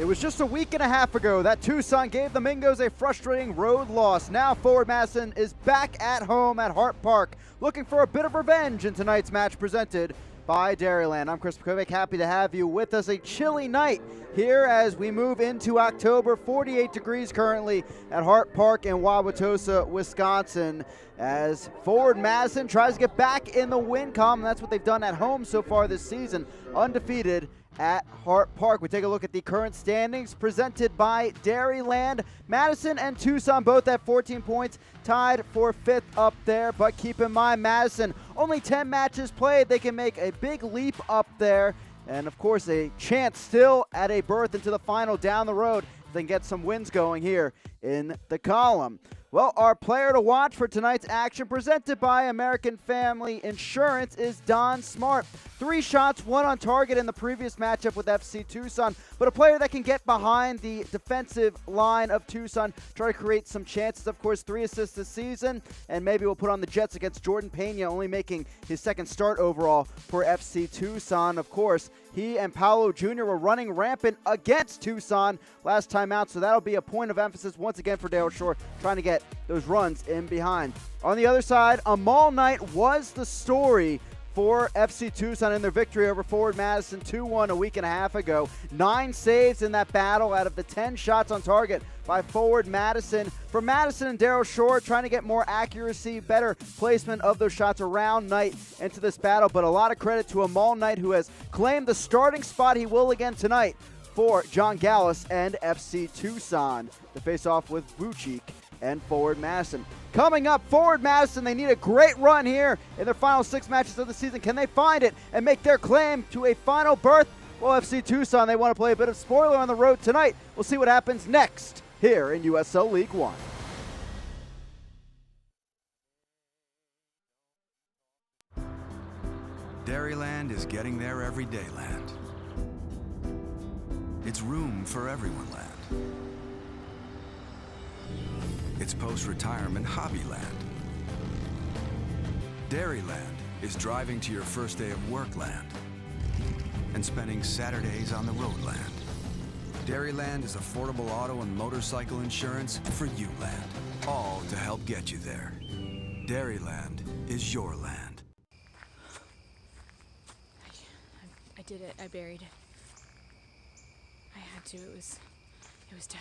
It was just a week and a half ago that Tucson gave the Mingos a frustrating road loss. Now Forward Madison is back at home at Hart Park, looking for a bit of revenge in tonight's match presented by Dairyland. I'm Chris Pekovic, happy to have you with us. A chilly night here as we move into October. 48 degrees currently at Hart Park in Wauwatosa, Wisconsin, as Forward Madison tries to get back in the win column. That's what they've done at home so far this season, undefeated at Hart Park. We take a look at the current standings presented by Dairyland. Madison and Tucson both at 14 points, tied for 5th up there. But keep in mind, Madison, only 10 matches played. They can make a big leap up there. And, of course, a chance still at a berth into the final down the road if they can get some wins going here in the column. Well, our player to watch for tonight's action, presented by American Family Insurance, is Don Smart. 3 shots, 1 on target in the previous matchup with FC Tucson, but a player that can get behind the defensive line of Tucson, try to create some chances. Of course, 3 assists this season, and maybe we'll put on the Jets against Jordan Pena, only making his 2nd start overall for FC Tucson. Of course, he and Paolo Jr. were running rampant against Tucson last time out, so that'll be a point of emphasis once again for Dale Shore, trying to get those runs in behind. On the other side, a Mall night was the story for FC Tucson in their victory over Forward Madison 2-1 a week and a half ago. 9 saves in that battle out of the 10 shots on target by Forward Madison. For Madison and Daryl Shore, trying to get more accuracy, better placement of those shots around Knight into this battle. But a lot of credit to Amal Knight, who has claimed the starting spot. He will again tonight for John Gallus and FC Tucson to face off with Vucic and Forward Madison. Coming up, Forward Madison, they need a great run here in their final 6 matches of the season. Can they find it and make their claim to a final berth? Well, FC Tucson, they want to play a bit of spoiler on the road tonight. We'll see what happens next here in USL League One. Dairyland is getting there every day land. It's room for everyone land. It's post-retirement hobby land. Dairyland is driving to your first day of work land and spending Saturdays on the road land. Dairyland is affordable auto and motorcycle insurance for you land, all to help get you there. Dairyland is your land. I did it. I buried it. I had to. It was dead.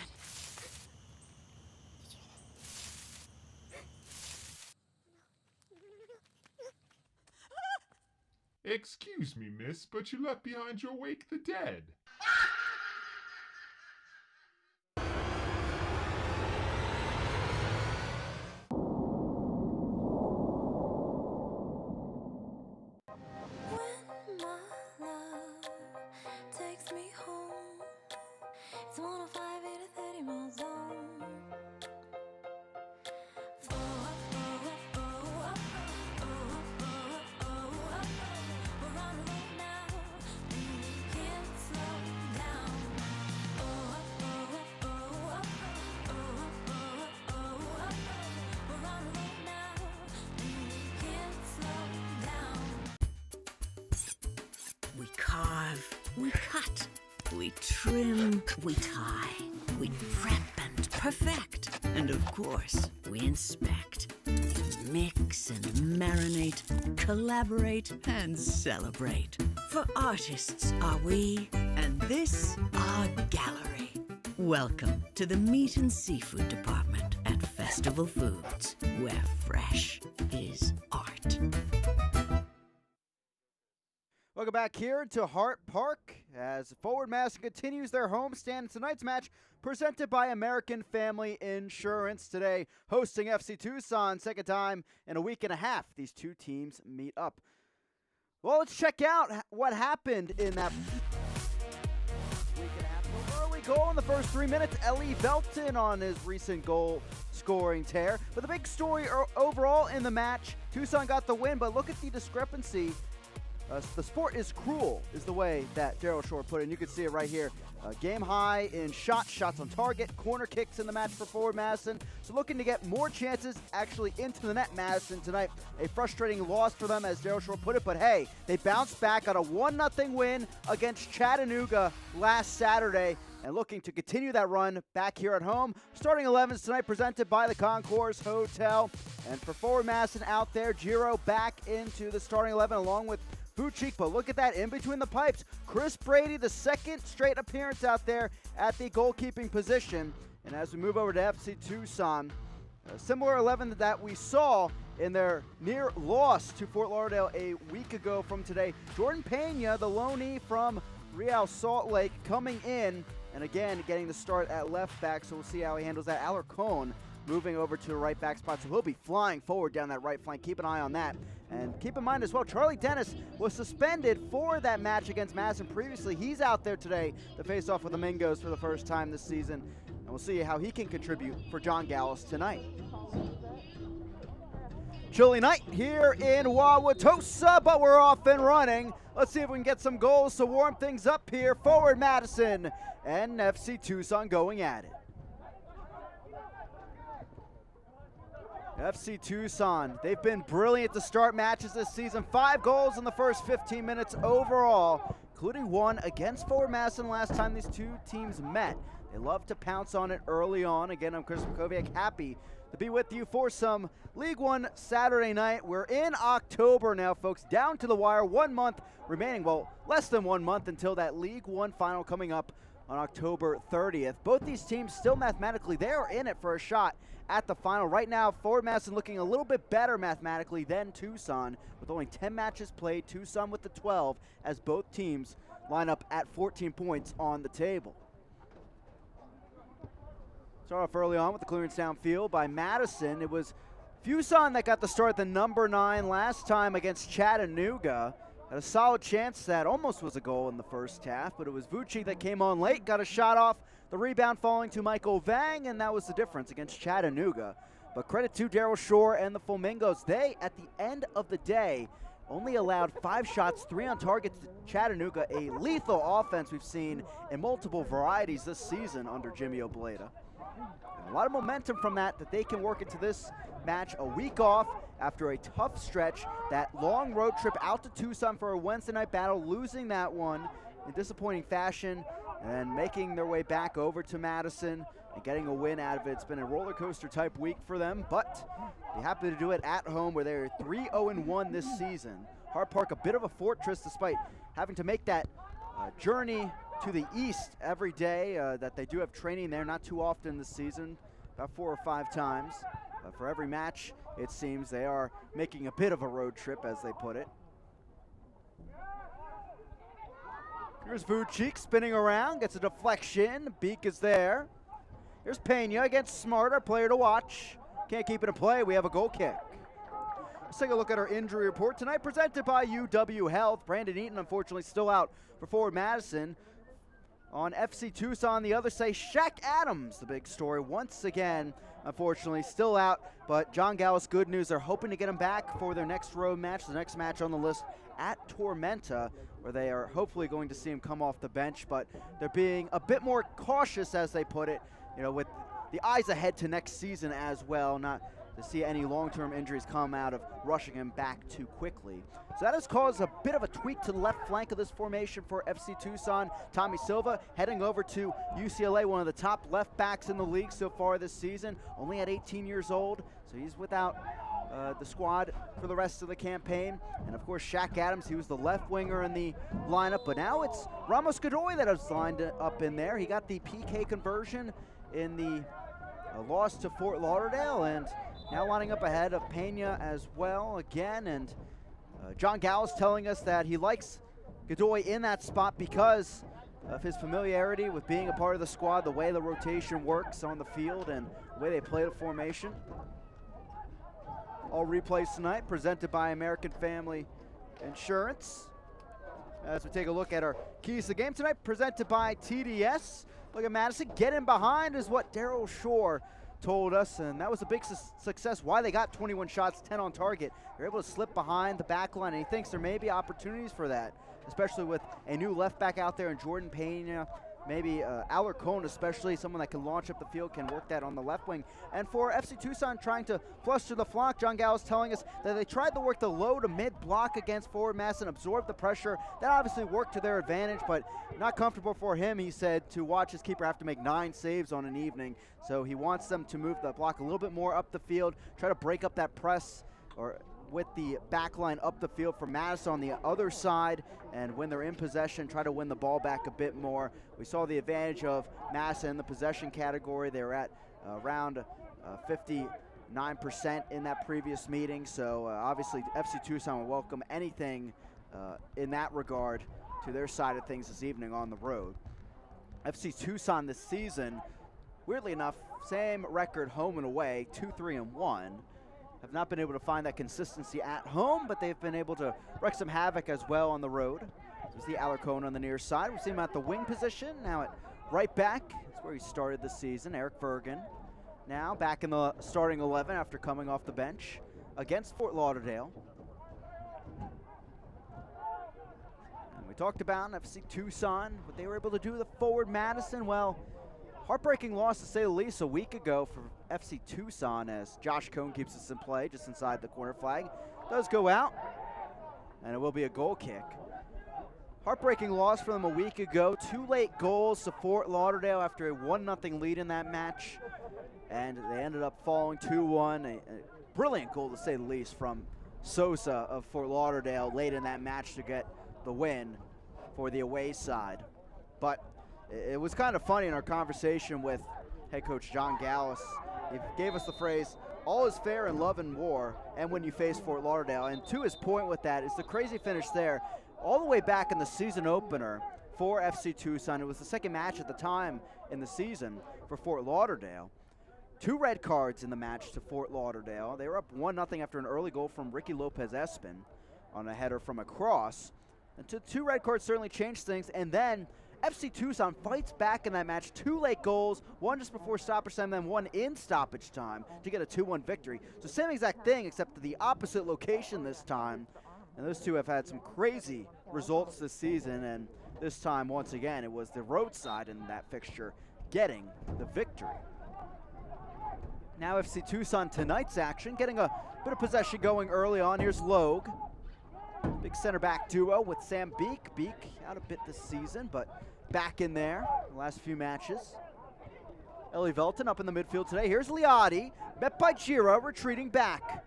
Excuse me, miss, but you left behind your wake the dead. We carve, we cut, we trim, we tie, we prep and perfect, and of course, we inspect, mix and marinate, collaborate and celebrate. For artists are we, and this our gallery. Welcome to the Meat and Seafood Department at Festival Foods, where fresh is art. Welcome back here to Hart Park as Forward Madison continues their homestand in tonight's match, presented by American Family Insurance. Today, hosting FC Tucson, 2nd time in a week and a half. These 2 teams meet up. Well, let's check out what happened in that week and a half. An early goal in the first 3 minutes. Ellie Belton on his recent goal scoring tear. But the big story overall in the match, Tucson got the win, but look at the discrepancy. The sport is cruel, is the way that Daryl Shore put it. And you can see it right here. Game high in shots on target, corner kicks in the match for Forward Madison. So looking to get more chances actually into the net, Madison, tonight. A frustrating loss for them, as Daryl Shore put it. But hey, they bounced back on a 1-0 win against Chattanooga last Saturday. and looking to continue that run back here at home. Starting 11s tonight presented by the Concourse Hotel. And for forward Madison out there, Giro back into the starting 11 along with Vucic, but look at that in between the pipes. Chris Brady, the second straight appearance out there at the goalkeeping position. And as we move over to FC Tucson, a similar 11 that we saw in their near loss to Fort Lauderdale a week ago from today. Jordan Pena, the loanee from Real Salt Lake, coming in and again getting the start at left back, so we'll see how he handles that. Alarcon moving over to a right back spot, so he'll be flying forward down that right flank. Keep an eye on that. And keep in mind as well, Charlie Dennis was suspended for that match against Madison previously. He's out there today to face off with the Mingos for the first time this season. And we'll see how he can contribute for John Gallus tonight. Chilly night here in Wauwatosa, but we're off and running. Let's see if we can get some goals to warm things up here. Forward Madison and FC Tucson going at it. FC Tucson, they've been brilliant to start matches this season. 5 goals in the first 15 minutes overall, including one against Forward Madison last time these two teams met. They love to pounce on it early on. Again, I'm Chris Makoviak, happy to be with you for some League One Saturday night. We're in October now, folks, down to the wire. 1 month remaining, well, less than 1 month until that League One final coming up on October 30th. Both these teams still mathematically, they are in it for a shot at the final. Right now, Forward Madison looking a little bit better mathematically than Tucson, with only 10 matches played, Tucson with the 12, as both teams line up at 14 points on the table. Start off early on with the clearance downfield by Madison. It was Tucson that got the start at the number 9 last time against Chattanooga. Had a solid chance that almost was a goal in the first half, but it was Vucic that came on late, got a shot off, the rebound falling to Michael Vang, and that was the difference against Chattanooga. But credit to Daryl Shore and the Flamingos. They, at the end of the day, only allowed 5 shots, 3 on target to Chattanooga, a lethal offense we've seen in multiple varieties this season under Jimmy Obleda. And a lot of momentum from that they can work into this match. A week off after a tough stretch, that long road trip out to Tucson for a Wednesday night battle, losing that one in disappointing fashion, and making their way back over to Madison and getting a win out of it. It's been a roller coaster type week for them, but they're happy to do it at home where they're 3-0-1 this season. Hart Park, a bit of a fortress despite having to make that journey to the east every day, that they do have training there, not too often this season, about 4 or 5 times. For every match, it seems they are making a bit of a road trip, as they put it. Here's Vucic spinning around, gets a deflection. Beak is there. Here's Pena against Smart, our player to watch. Can't keep it in play. We have a goal kick. Let's take a look at our injury report tonight, presented by UW Health. Brandon Eaton, unfortunately, still out for Forward Madison. On FC Tucson, the other say Shaq Adams, the big story, once again, unfortunately, still out. But John Gallus, good news. They're hoping to get him back for their next road match, the next match on the list at Tormenta, where they are hopefully going to see him come off the bench. But they're being a bit more cautious, as they put it, you know, with the eyes ahead to next season as well, not to see any long-term injuries come out of rushing him back too quickly. So that has caused a bit of a tweak to the left flank of this formation for FC Tucson. Tommy Silva heading over to UCLA, one of the top left backs in the league so far this season, only at 18 years old, so he's without the squad for the rest of the campaign. And of course, Shaq Adams, he was the left winger in the lineup, but now it's Ramos Godoy that is lined up in there. He got the PK conversion in the loss to Fort Lauderdale, and now lining up ahead of Pena as well again. And John Gallus telling us that he likes Godoy in that spot because of his familiarity with being a part of the squad, the way the rotation works on the field, and the way they play the formation. All replays tonight presented by American Family Insurance. As we take a look at our keys to the game tonight, presented by TDS. Look at Madison, get in behind is what Daryl Shore told us, and that was a big success why they got 21 shots, 10 on target. They're able to slip behind the back line, and he thinks there may be opportunities for that, especially with a new left back out there in Jordan Pena maybe Alarcon, especially someone that can launch up the field, can work that on the left wing. And for FC Tucson trying to fluster the flock, John Gallo's telling us that they tried to work the low to mid block against forward Madison, absorb the pressure. That obviously worked to their advantage, but not comfortable for him, he said, to watch his keeper have to make 9 saves on an evening. So he wants them to move the block a little bit more up the field, try to break up that press or with the back line up the field for Madison on the other side, and when they're in possession, try to win the ball back a bit more. We saw the advantage of Madison in the possession category. They were at around 59% in that previous meeting, so obviously FC Tucson will welcome anything in that regard to their side of things this evening on the road. FC Tucson this season, weirdly enough, same record home and away, 2-3-1. Have not been able to find that consistency at home, but they've been able to wreak some havoc as well on the road. So we see Alarcon on the near side. We see him at the wing position, now at right back. That's where he started this season, Eric Bergen. Now back in the starting 11 after coming off the bench against Fort Lauderdale. And we talked about FC Tucson, what they were able to do with the forward Madison. Well, heartbreaking loss to say the least a week ago for FC Tucson, as Josh Cohn keeps us in play just inside the corner flag. Does go out, and it will be a goal kick. Heartbreaking loss for them a week ago. 2 late goals to Fort Lauderdale after a 1-0 lead in that match, and they ended up falling 2-1. A brilliant goal to say the least from Sosa of Fort Lauderdale late in that match to get the win for the away side. But it was kind of funny in our conversation with head coach John Gallus. He gave us the phrase, all is fair in love and war, and when you face Fort Lauderdale. And to his point with that is the crazy finish there. All the way back in the season opener for FC Tucson, it was the second match at the time in the season for Fort Lauderdale. 2 red cards in the match to Fort Lauderdale. They were up 1-0 after an early goal from Ricky Lopez Espin on a header from a cross. And 2 red cards certainly changed things, and then FC Tucson fights back in that match. 2 late goals, one just before stoppage time, then one in stoppage time to get a 2-1 victory. So same exact thing, except the opposite location this time. And those two have had some crazy results this season, and this time, once again, it was the road side in that fixture getting the victory. Now FC Tucson tonight's action, getting a bit of possession going early on. Here's Logue. Big center back duo with Sam Beek. Beek out a bit this season, but back in there the last few matches. Ellie Velton up in the midfield today. Here's Liotti, met by Gira, retreating back.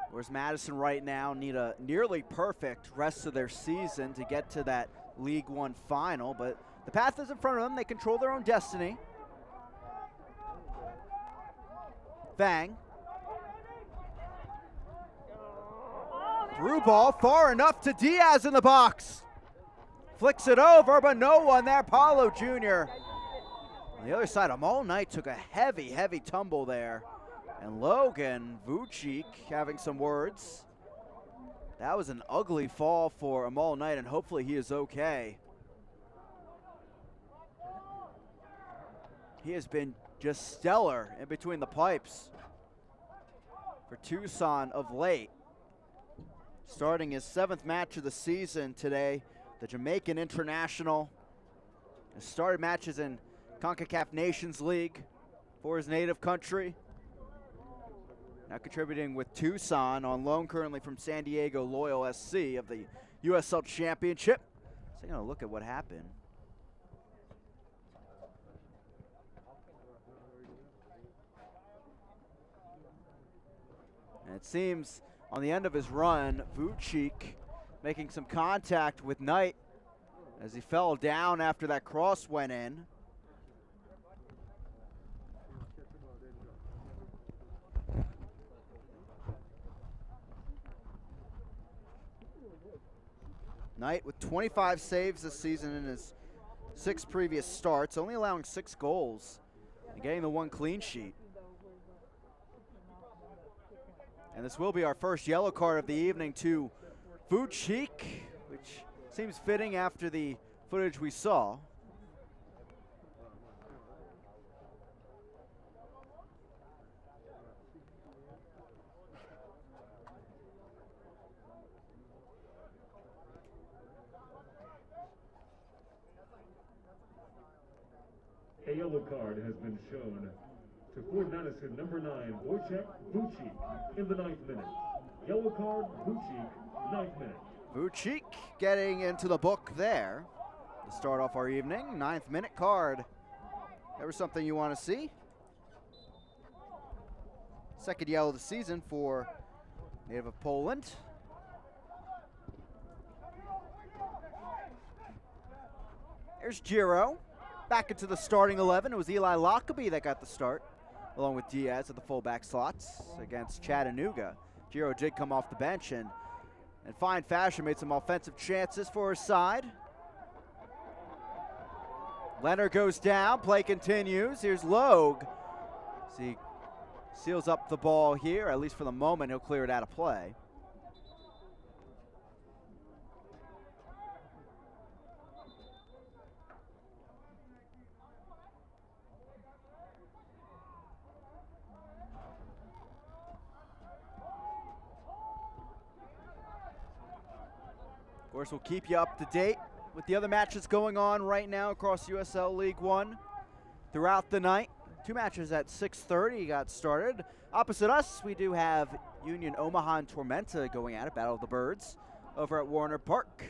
Whereas Madison right now need a nearly perfect rest of their season to get to that League One final, but the path is in front of them. They control their own destiny. Fang. Through ball, far enough to Diaz in the box. Flicks it over, but no one there. Paulo Jr. On the other side, Amal Knight took a heavy, heavy tumble there. And Logan Vucic having some words. That was an ugly fall for Amal Knight, and hopefully he is okay. He has been just stellar in between the pipes for Tucson of late. Starting his 7th match of the season today, the Jamaican international has started matches in CONCACAF Nations League for his native country. Now contributing with Tucson, on loan currently from San Diego Loyal SC of the USL Championship. Taking a look at what happened. And it seems on the end of his run, Vucic making some contact with Knight as he fell down after that cross went in. Knight with 25 saves this season in his 6 previous starts, only allowing 6 goals and getting the 1 clean sheet. And this will be our first yellow card of the evening to Vucic, which seems fitting after the footage we saw. yellow card has been shown to Ford Madison number 9, Wojciech Vucik, in the 9th minute. Yellow card, Vucik, 9th minute. Vucik getting into the book there to start off our evening. 9th minute card. Ever something you want to see? Second yellow of the season for native of Poland. There's Giro. Back into the starting 11. It was Eli Lockaby that got the start, along with Diaz at the fullback slots against Chattanooga. Giro did come off the bench and in fine fashion made some offensive chances for his side. Leonard goes down, play continues. Here's Logue. So he seals up the ball here, at least for the moment. He'll clear it out of play. Of course, we'll keep you up to date with the other matches going on right now across USL League One throughout the night. 2 matches at 6:30 got started. Opposite us, we do have Union Omaha and Tormenta going at it, Battle of the Birds, over at Warner Park.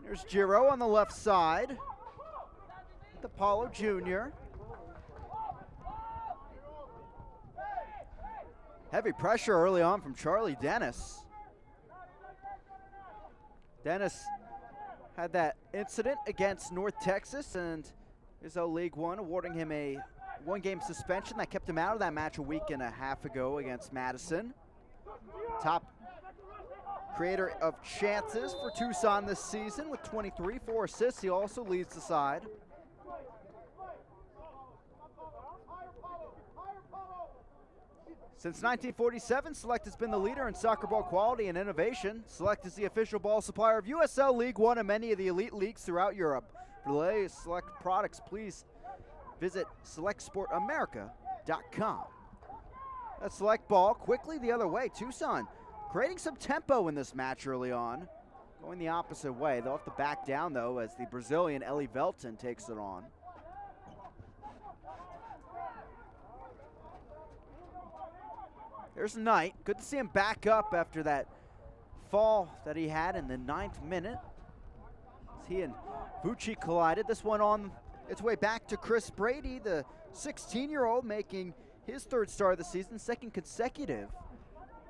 There's Giro on the left side. The Apollo Jr. Heavy pressure early on from Charlie Dennis. Dennis had that incident against North Texas, and USL League One awarding him a 1-game suspension that kept him out of that match a week and a half ago against Madison. Top creator of chances for Tucson this season with 23, 4 assists. He also leads the side. Since 1947, Select has been the leader in soccer ball quality and innovation. Select is the official ball supplier of USL League One and many of the elite leagues throughout Europe. For the latest Select products, please visit selectsportamerica.com. That Select ball quickly the other way. Tucson creating some tempo in this match early on, going the opposite way. They'll have to back down, though, as the Brazilian Eli Velton takes it on. There's Knight. Good to see him back up after that fall that he had in the 9th minute. As he and Vucci collided. This one on its way back to Chris Brady, the 16-year-old, making his 3rd start of the season, 2nd consecutive.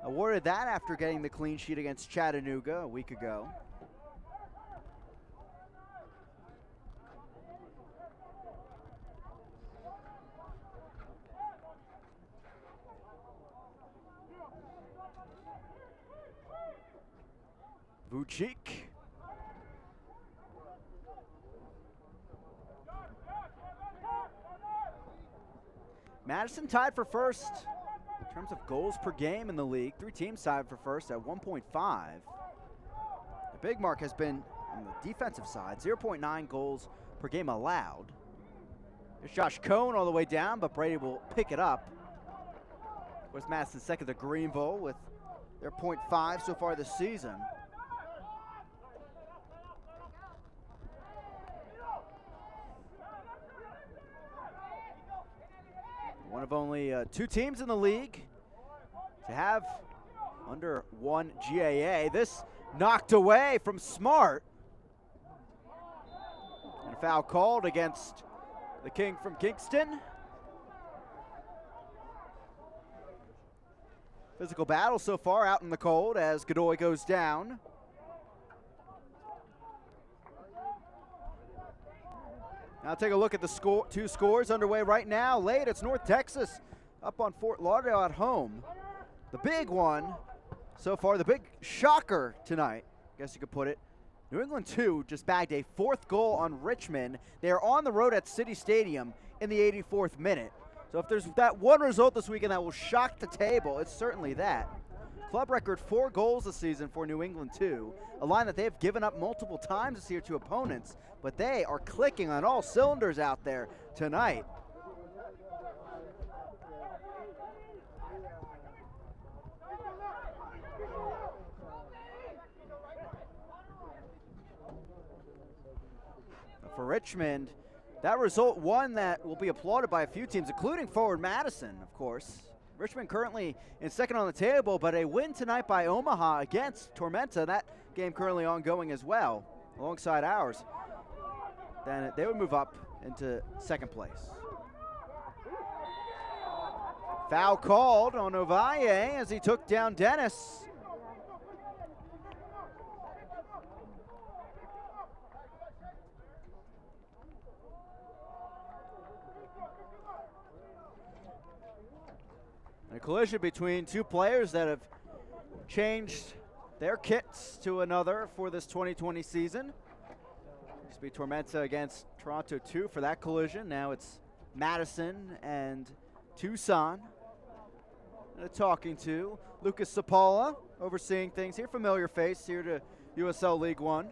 Awarded that after getting the clean sheet against Chattanooga a week ago. Vucik. Madison tied for first in terms of goals per game in the league. 3 teams tied for first at 1.5. The big mark has been on the defensive side, 0.9 goals per game allowed. There's Josh Cohn all the way down, but Brady will pick it up. Of course, Madison second to Greenville with their 0.5 so far this season. One of only 2 teams in the league to have under 1 GAA. This knocked away from Smart. And a foul called against the King from Kingston. Physical battle so far out in the cold as Godoy goes down. Now take a look at the 2 scores underway right now. Late, it's North Texas up on Fort Lauderdale at home. The big one so far, the big shocker tonight, I guess you could put it. New England 2 just bagged a 4th goal on Richmond. They are on the road at City Stadium in the 84th minute. So if there's that one result this weekend that will shock the table, it's certainly that. Club record 4 goals this season for New England 2, a line that they have given up multiple times this year to opponents, but they are clicking on all cylinders out there tonight. Richmond. That result, one that will be applauded by a few teams, including forward Madison, of course. Richmond currently in second on the table, but a win tonight by Omaha against Tormenta. That game currently ongoing as well, alongside ours. Then they would move up into second place. Foul called on Ovalle as he took down Dennis. A collision between two players that have changed their kits to another for this 2020 season. Used to be Tormenta against Toronto 2 for that collision. Now it's Madison and Tucson. And talking to Lucas Sapala, overseeing things here. Familiar face here to USL League One.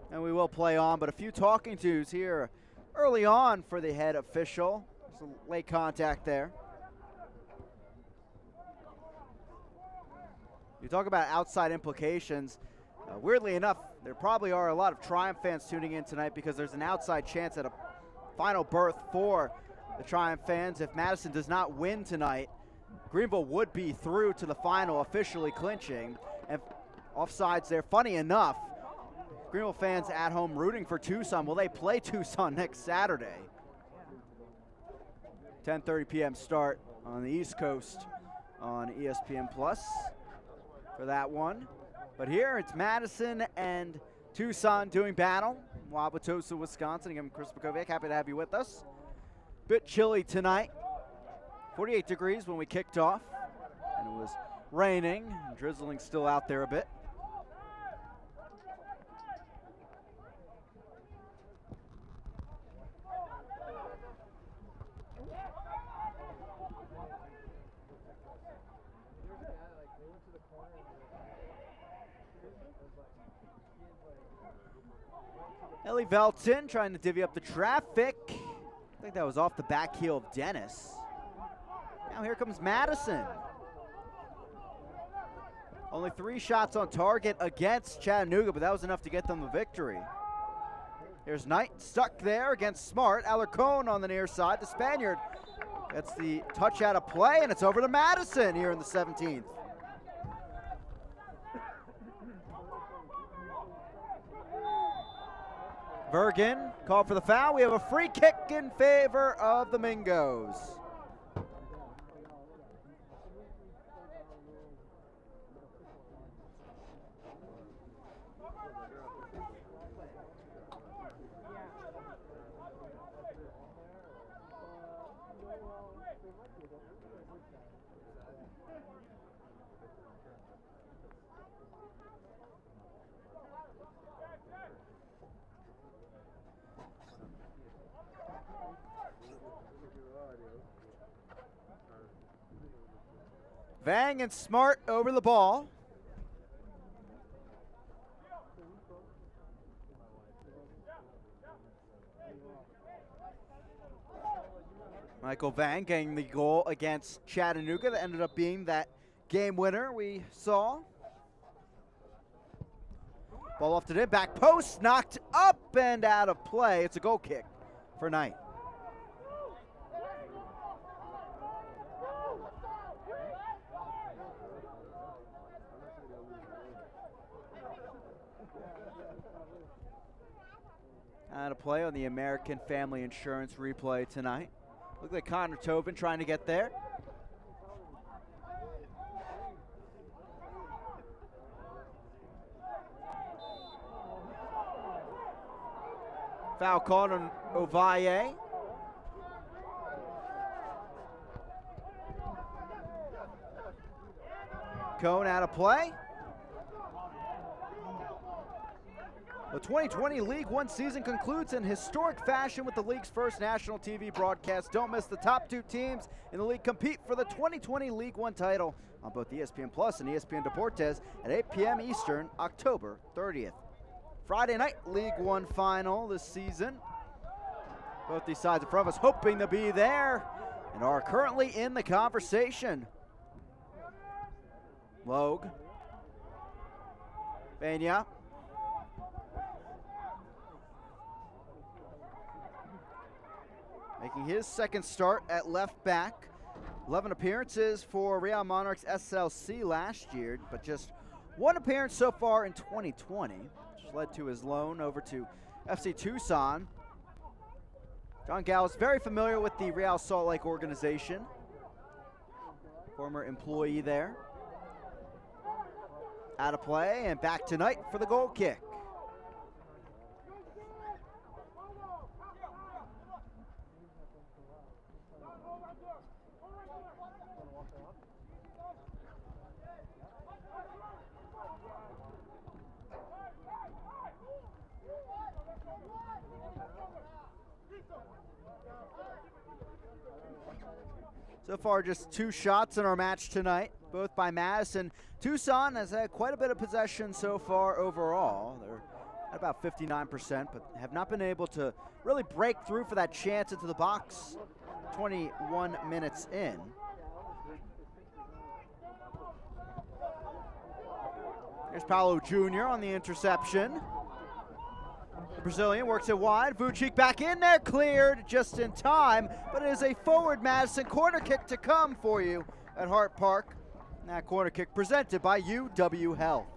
And we will play on, but a few talking tos here early on for the head official. There's a late contact there. You talk about outside implications. Weirdly enough, there probably are a lot of Triumph fans tuning in tonight because there's an outside chance at a final berth for the Triumph fans. If Madison does not win tonight, Greenville would be through to the final, officially clinching. And offsides there, funny enough, Greenville fans at home rooting for Tucson. Will they play Tucson next Saturday? 10:30 p.m. start on the East Coast on ESPN Plus for that one. But here it's Madison and Tucson doing battle. Wauwatosa, Wisconsin. Again, Chris Bukovic, happy to have you with us. Bit chilly tonight. 48 degrees when we kicked off. And it was raining, drizzling still out there a bit. Ellie Velton trying to divvy up the traffic. I think that was off the back heel of Dennis. Now here comes Madison. Only 3 shots on target against Chattanooga, but that was enough to get them the victory. Here's Knight stuck there against Smart. Alarcon on the near side. The Spaniard gets the touch out of play, and it's over to Madison here in the 17th. Bergen called for the foul. We have a free kick in favor of the Mingos. Vang and Smart over the ball. Michael Vang getting the goal against Chattanooga that ended up being that game winner we saw. Ball off to the back post, knocked up and out of play. It's a goal kick for Knight. Out of play on the American Family Insurance replay tonight. Look like Connor Tobin trying to get there. Foul called on Ovalle. Cone out of play. The 2020 League One season concludes in historic fashion with the league's first national TV broadcast. Don't miss the top 2 teams in the league compete for the 2020 League One title on both ESPN Plus and ESPN Deportes at 8 p.m. Eastern, October 30th. Friday night League One final this season. Both these sides in front of us hoping to be there and are currently in the conversation. Logue. Benya. making his second start at left back. 11 appearances for Real Monarchs SLC last year, but just one appearance so far in 2020, which led to his loan over to FC Tucson. John Gallo's very familiar with the Real Salt Lake organization. Former employee there. Out of play and back tonight for the goal kick. So far, just 2 shots in our match tonight, both by Madison. Tucson has had quite a bit of possession so far overall. They're at about 59%, but have not been able to really break through for that chance into the box 21 minutes in. Here's Paulo Jr. on the interception. The Brazilian works it wide. Vucic back in there, cleared just in time, but it is a forward Madison corner kick to come for you at Hart Park. And that corner kick presented by UW Health.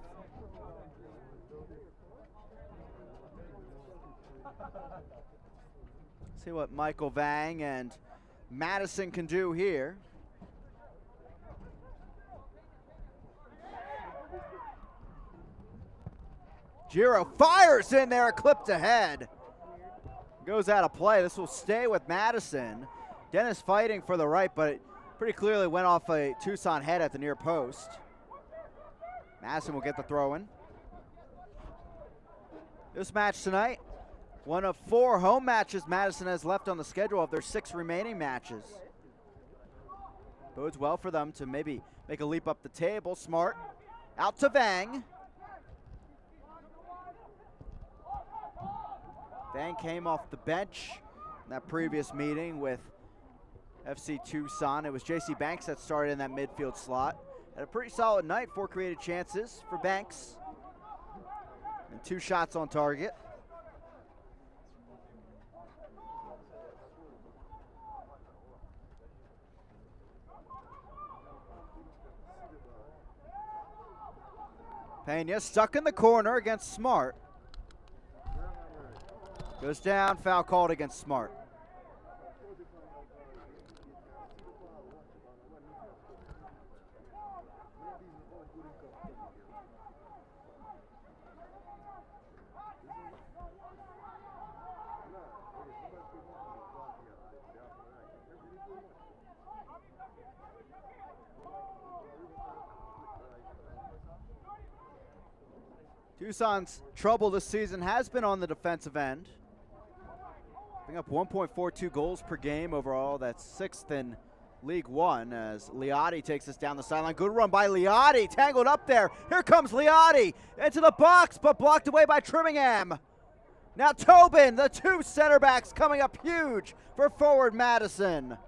See what Michael Vang and Madison can do here. Giro fires in there, clipped ahead. Goes out of play. This will stay with Madison. Dennis fighting for the right, but it pretty clearly went off a Tucson head at the near post. Madison will get the throw in. This match tonight, one of 4 home matches Madison has left on the schedule of their 6 remaining matches. Bodes well for them to maybe make a leap up the table. Smart out to Vang. Vang came off the bench in that previous meeting with FC Tucson. It was J.C. Banks that started in that midfield slot. Had a pretty solid night, 4 created chances for Banks and 2 shots on target. Pena stuck in the corner against Smart. Goes down, foul called against Smart. Tucson's trouble this season has been on the defensive end. Putting up 1.42 goals per game overall. That's 6th in League One as Liotti takes us down the sideline. Good run by Liotti, tangled up there. Here comes Liotti into the box, but blocked away by Trimmingham. Now Tobin, the 2 center backs coming up huge for forward Madison.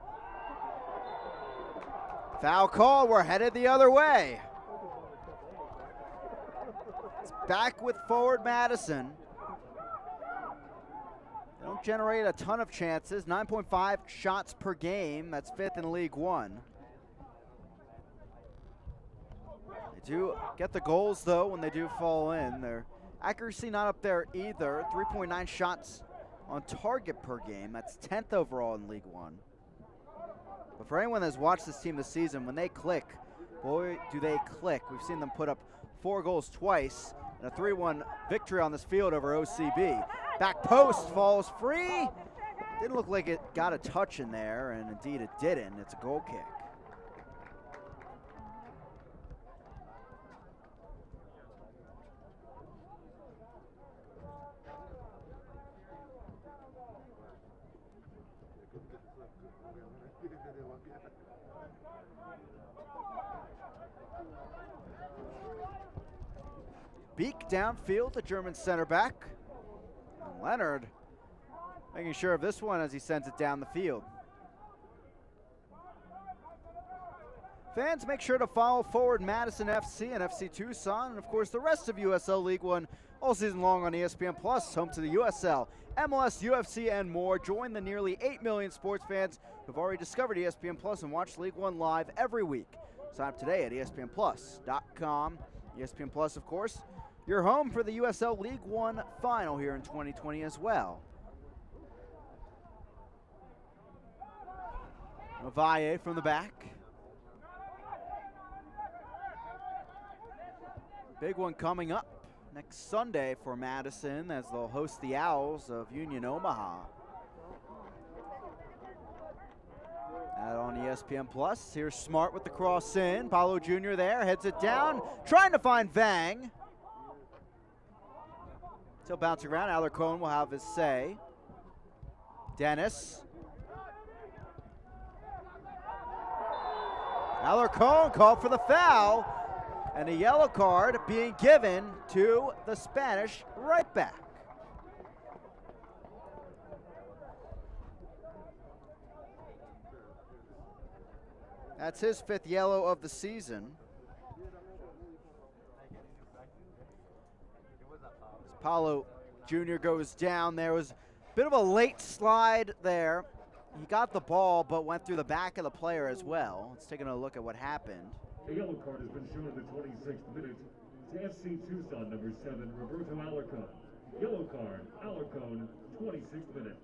Foul call, we're headed the other way. It's back with forward Madison. They don't generate a ton of chances, 9.5 shots per game. That's 5th in League One. They do get the goals, though, when they do fall in. Their accuracy not up there either. 3.9 shots on target per game. That's 10th overall in League One. But for anyone that's watched this team this season, when they click, boy, do they click. We've seen them put up 4 goals twice and a 3-1 victory on this field over OCB. Back post falls free. Didn't look like it got a touch in there, and indeed it didn't. It's a goal kick. Beak downfield, the German center back. And Leonard making sure of this one as he sends it down the field. Fans, make sure to follow Forward Madison FC and FC Tucson, and of course the rest of USL League One all season long on ESPN Plus, home to the USL, MLS, UFC, and more. Join the nearly 8 million sports fans who've already discovered ESPN Plus and watch League One live every week. Sign up today at ESPNplus.com. ESPN Plus, of course, your home for the USL League One final here in 2020 as well. Ovalle from the back. Big one coming up next Sunday for Madison as they'll host the Owls of Union Omaha. That on ESPN Plus. Here's Smart with the cross in. Paulo Jr. there, heads it down, trying to find Vang. Still bouncing around. Alarcon will have his say. Dennis. Alarcon called for the foul. And a yellow card being given to the Spanish right back. That's his 5th yellow of the season. As Paulo Jr. goes down, there was a bit of a late slide there. He got the ball but went through the back of the player as well. Let's take a look at what happened. A yellow card has been shown in the 26th minute to FC Tucson, number 7, Roberto Alarcon. Yellow card, Alarcon, 26th minute.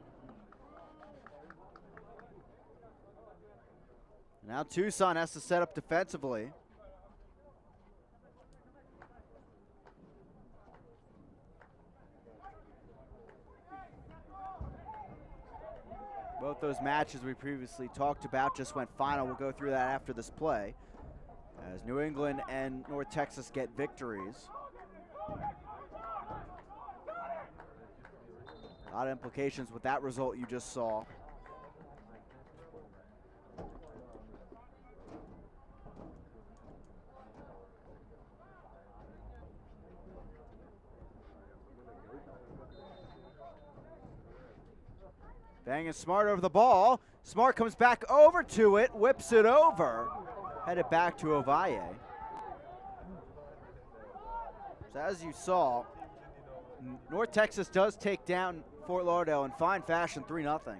Now Tucson has to set up defensively. Both those matches we previously talked about just went final. We'll go through that after this play, as New England and North Texas get victories. A lot of implications with that result you just saw. Bang and Smart over the ball. Smart comes back over to it, whips it over. Headed back to Ovalle. So as you saw, North Texas does take down Fort Lauderdale in fine fashion, 3-0.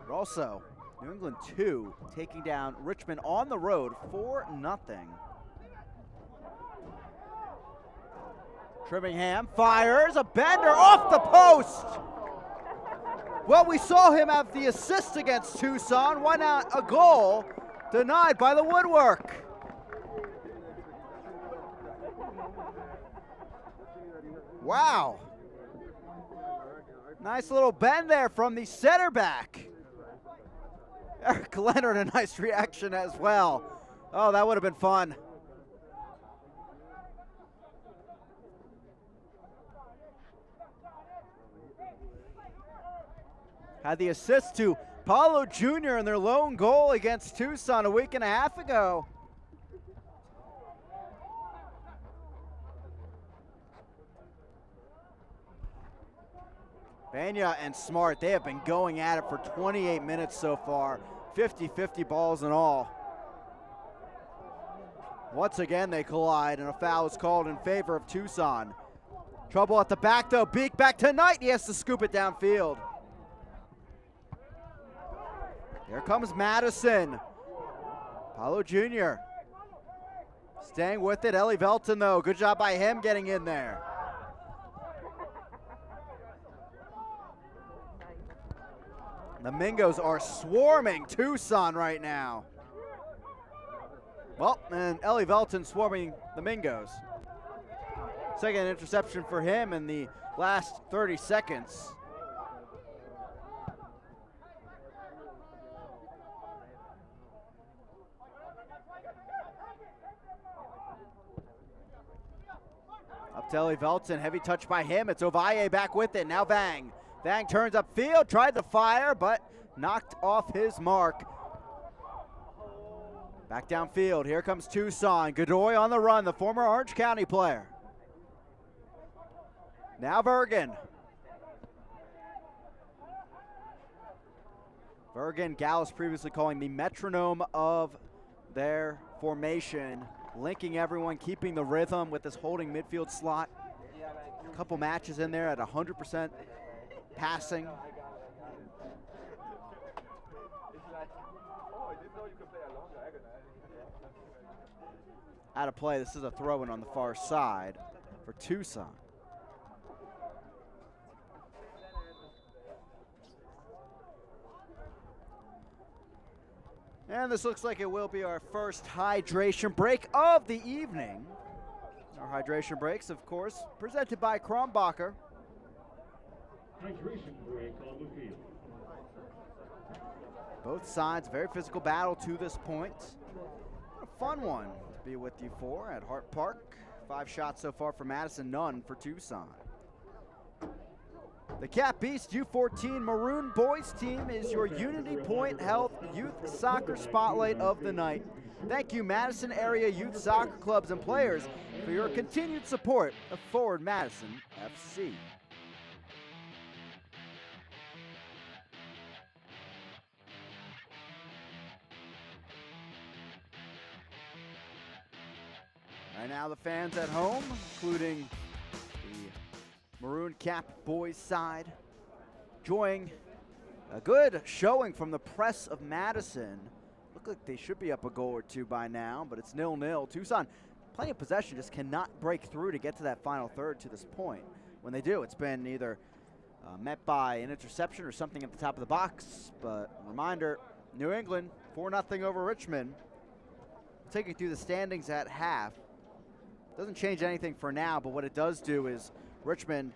But also, New England 2 taking down Richmond on the road, 4-0. Trimmingham fires a bender off the post. Well, we saw him have the assist against Tucson. Why not a goal? Denied by the woodwork. Wow. Nice little bend there from the center back. Eric Leonard, a nice reaction as well. Oh, that would have been fun. Had the assist to Paulo Jr. in their lone goal against Tucson a week and a half ago. Banya and Smart, they have been going at it for 28 minutes so far. 50-50 balls and all. Once again they collide and a foul is called in favor of Tucson. Trouble at the back though, Beak back to Knight, he has to scoop it downfield. Here comes Madison. Paulo Jr. staying with it. Ellie Velton, though. Good job by him getting in there. The Mingos are swarming Tucson right now. Well, and Ellie Velton swarming the Mingos. Second interception for him in the last 30 seconds. Up to Ellie Velton, heavy touch by him. It's Ovalle back with it. Now Vang. Vang turns upfield, tried to fire, but knocked off his mark. Back downfield, here comes Tucson. Godoy on the run, the former Orange County player. Now Bergen. Bergen, Gallus previously calling the metronome of their formation, linking everyone, keeping the rhythm with this holding midfield slot. A couple matches in there at 100% passing. Out of play, this is a throw-in on the far side for Tucson. And this looks like it will be our first hydration break of the evening. Our hydration breaks, of course, presented by Krombacher. Hydration break on the field. Both sides, very physical battle to this point. A fun one to be with you for at Hart Park. 5 shots so far for Madison, none for Tucson. The Cat Beast U14 Maroon Boys team is your Unity Point Health Youth Soccer Spotlight of the night. Thank you, Madison area youth soccer clubs and players, for your continued support of Forward Madison FC. Right now, the fans at home, including the Maroon Cap boys side, enjoying a good showing from the press of Madison. Look like they should be up a goal or two by now, but it's 0-0. Tucson, plenty of possession, just cannot break through to get to that final third to this point. When they do, it's been either met by an interception or something at the top of the box. But reminder, New England, 4-0 over Richmond. Take you through the standings at half. Doesn't change anything for now, but what it does do is Richmond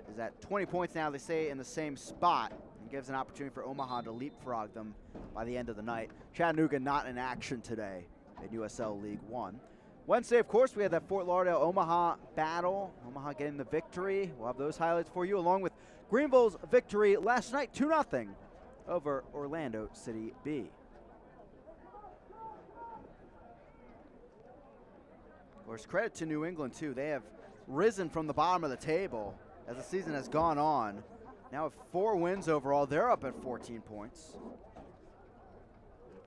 is at 20 points now. They stay in the same spot and gives an opportunity for Omaha to leapfrog them by the end of the night. Chattanooga not in action today in USL League One. Wednesday, of course, we had that Fort Lauderdale-Omaha battle. Omaha getting the victory. We'll have those highlights for you, along with Greenville's victory last night, 2-0 over Orlando City B. Of course, credit to New England, too. They have risen from the bottom of the table as the season has gone on. Now with 4 wins overall, they're up at 14 points.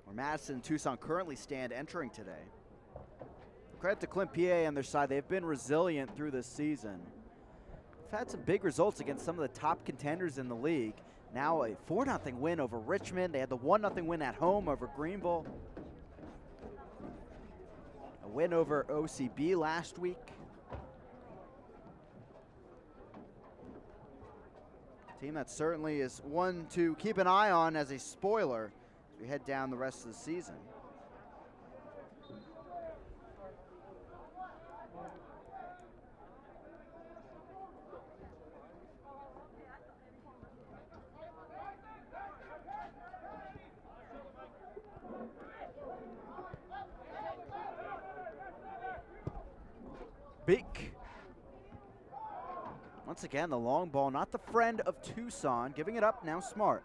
Where Madison and Tucson currently stand entering today. Credit to Clint PA on their side. They've been resilient through this season. They've had some big results against some of the top contenders in the league. Now a 4-0 win over Richmond. They had the 1-0 win at home over Greenville. A win over OCB last week. Team that certainly is one to keep an eye on as a spoiler as we head down the rest of the season. Beak. Once again, the long ball, not the friend of Tucson. Giving it up, now Smart.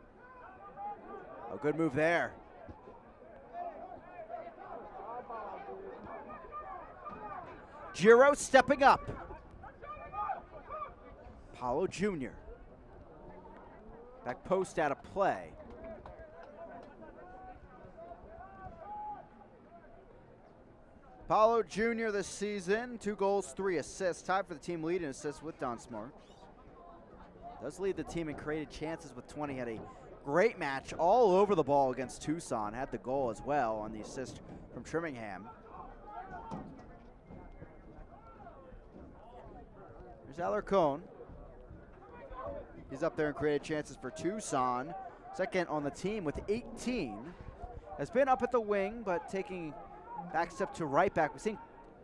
A good move there. Giro stepping up. Paulo Jr. Back post out of play. Paulo Jr. this season, 2 goals, 3 assists. Tied for the team lead in assists with Don Smart. Does lead the team in created chances with 20. Had a great match all over the ball against Tucson. Had the goal as well on the assist from Trimmingham. There's Alarcon. He's up there in created chances for Tucson. Second on the team with 18. Has been up at the wing, but taking back step to right back. We've seen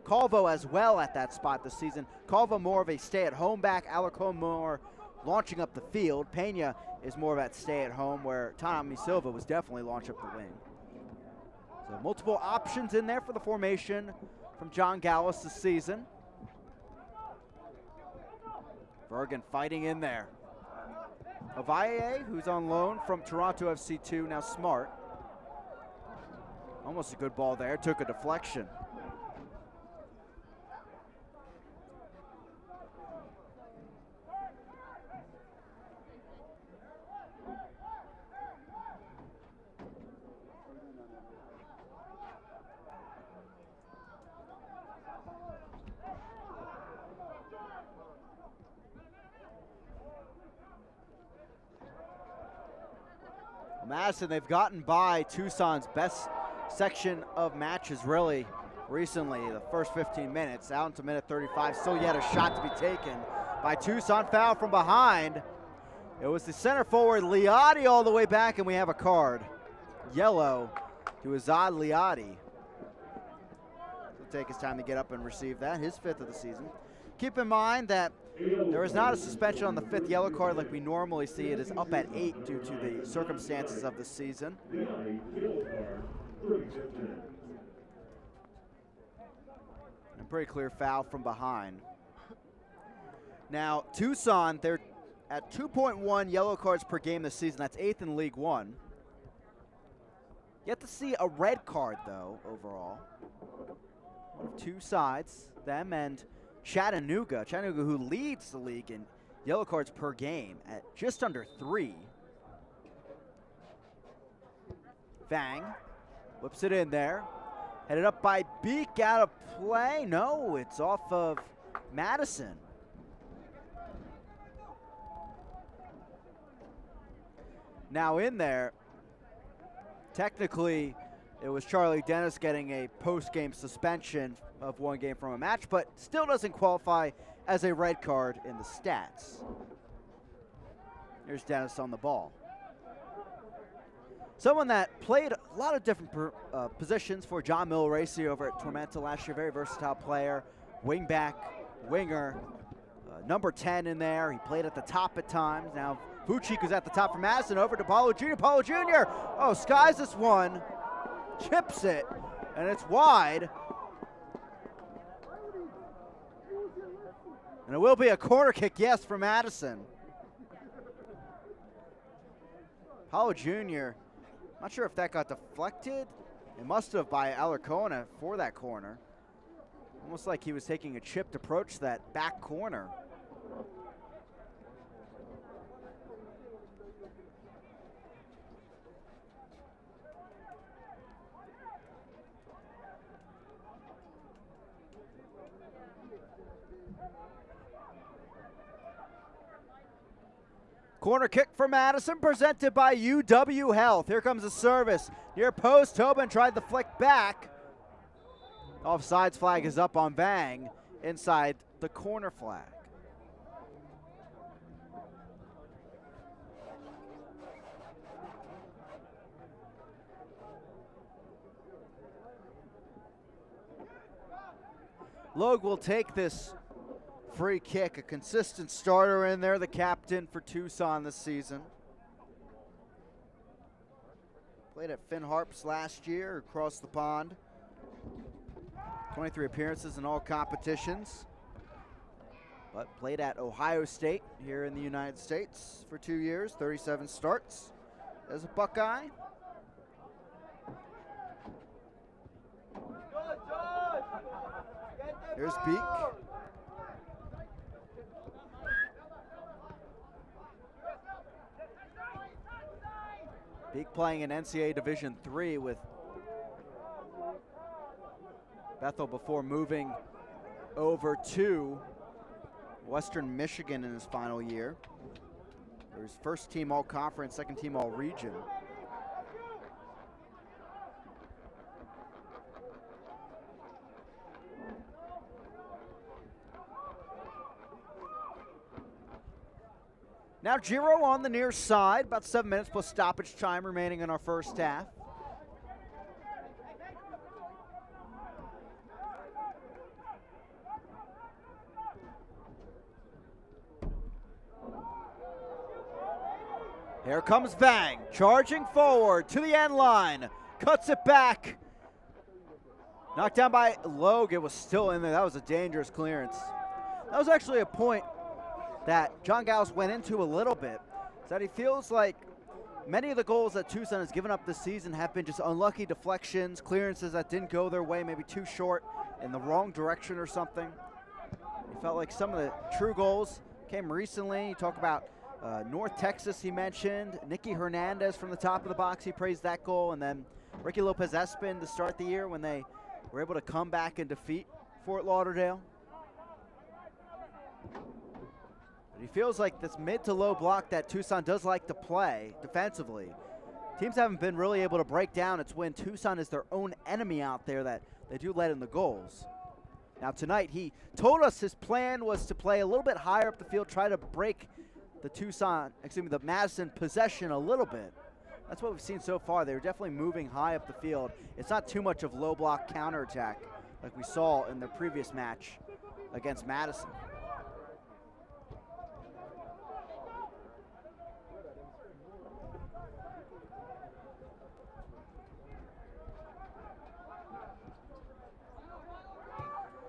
Calvo as well at that spot this season. Calvo more of a stay-at-home back. Alarcon more launching up the field. Pena is more of that stay-at-home, where Tommy Silva was definitely launch up the wing. So multiple options in there for the formation from John Gallus this season. Bergen fighting in there. Avaye, who's on loan from Toronto FC2, now Smart. Almost a good ball there, took a deflection. Madison, they've gotten by Tucson's best section of matches really recently, the first 15 minutes, out into minute 35, still yet a shot to be taken by Tucson. Foul from behind. It was the center forward, Liotti, all the way back, and we have a card. Yellow to Azad Liotti. It'll take his time to get up and receive that, his 5th of the season. Keep in mind that there is not a suspension on the 5th yellow card like we normally see. It is up at 8 due to the circumstances of the season. A pretty clear foul from behind. Now, Tucson, they're at 2.1 yellow cards per game this season. That's 8th in League One. Yet to see a red card, though, overall. One of two sides, them and Chattanooga. Chattanooga, who leads the league in yellow cards per game at just under 3. Vang whips it in there. Headed up by Beek, out of play. No, it's off of Madison. Now in there, technically, it was Charlie Dennis getting a post-game suspension of 1 game from a match, but still doesn't qualify as a red card in the stats. Here's Dennis on the ball. Someone that played a lot of different positions for John Milracy over at Tormenta last year. Very versatile player, wing back, winger, number 10 in there. He played at the top at times. Now Vucic is at the top for Madison, over to Paulo Jr. Paulo Jr. Oh, skies this one, chips it, and it's wide. And it will be a corner kick, yes, for Madison. Paulo Jr., not sure if that got deflected. It must have by Alarcona for that corner. Almost like he was taking a chipped approach to that back corner. Corner kick for Madison, presented by UW Health. Here comes the service. Near post, Tobin tried the flick back. Offsides flag is up on Vang inside the corner flag. Logue will take this free kick, a consistent starter in there, the captain for Tucson this season. Played at Finn Harps last year across the pond. 23 appearances in all competitions. But played at Ohio State here in the United States for 2 years, 37 starts as a Buckeye. There's Beek. Beek playing in NCAA Division III with Bethel before moving over to Western Michigan in his final year. It was first team all conference, second team all region. Now Giro on the near side, about 7 minutes plus stoppage time remaining in our first half. Here comes Vang, charging forward to the end line, cuts it back. Knocked down by Logue, it was still in there. That was a dangerous clearance. That was actually a point that John Gauss went into a little bit, is that he feels like many of the goals that Tucson has given up this season have been just unlucky deflections, clearances that didn't go their way, maybe too short in the wrong direction or something. He felt like some of the true goals came recently. You talk about North Texas, he mentioned. Nicky Hernandez from the top of the box, he praised that goal. And then Ricky Lopez Espin to start the year when they were able to come back and defeat Fort Lauderdale. But he feels like this mid to low block that Tucson does like to play defensively Teams haven't been really able to break down. It's when Tucson is their own enemy out there that they do let in the goals. Now tonight, he told us his plan was to play a little bit higher up the field, try to break the Madison possession a little bit. That's what we've seen so far. They're definitely moving high up the field. It's not too much of low block counterattack like we saw in the previous match against Madison.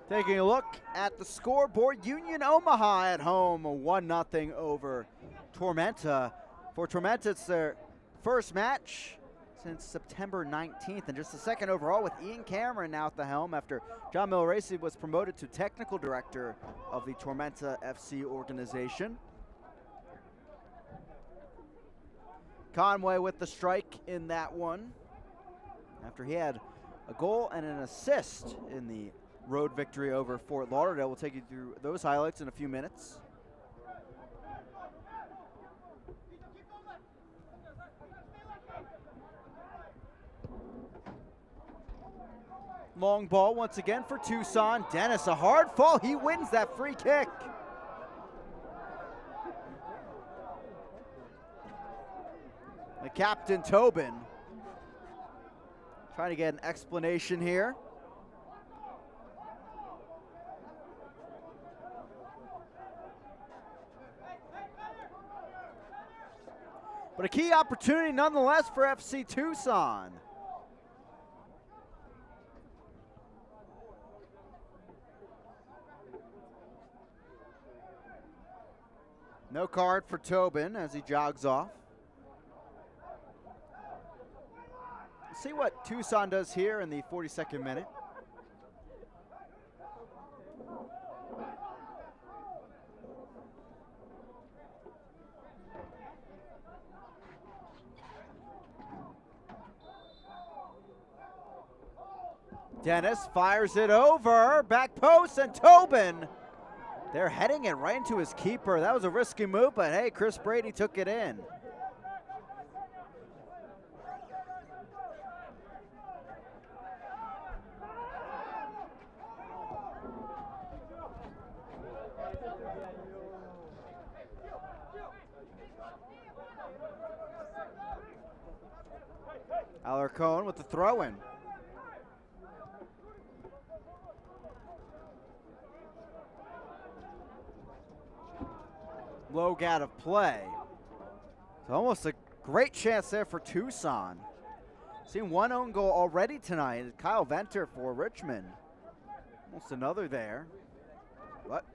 Taking a look at the scoreboard, Union Omaha at home, 1-0 over Tormenta. For Tormenta, it's their first match since September 19th, and just the second overall, with Ian Cameron now at the helm after John Milracy was promoted to technical director of the Tormenta FC organization. Conway with the strike in that one after he had a goal and an assist in the road victory over Fort Lauderdale. We'll take you through those highlights in a few minutes. Long ball once again for Tucson. Dennis, a hard fall. He wins that free kick. The captain, Tobin, trying to get an explanation here. But a key opportunity nonetheless for FC Tucson. No card for Tobin as he jogs off. Let's see what Tucson does here in the 42nd minute. Dennis fires it over, back post, and Tobin, they're heading it right into his keeper. That was a risky move, but hey, Chris Brady took it in. Alarcon with the throw-in. Logue out of play. It's almost a great chance there for Tucson. Seen one own goal already tonight. Kyle Venter for Richmond. Almost another there. But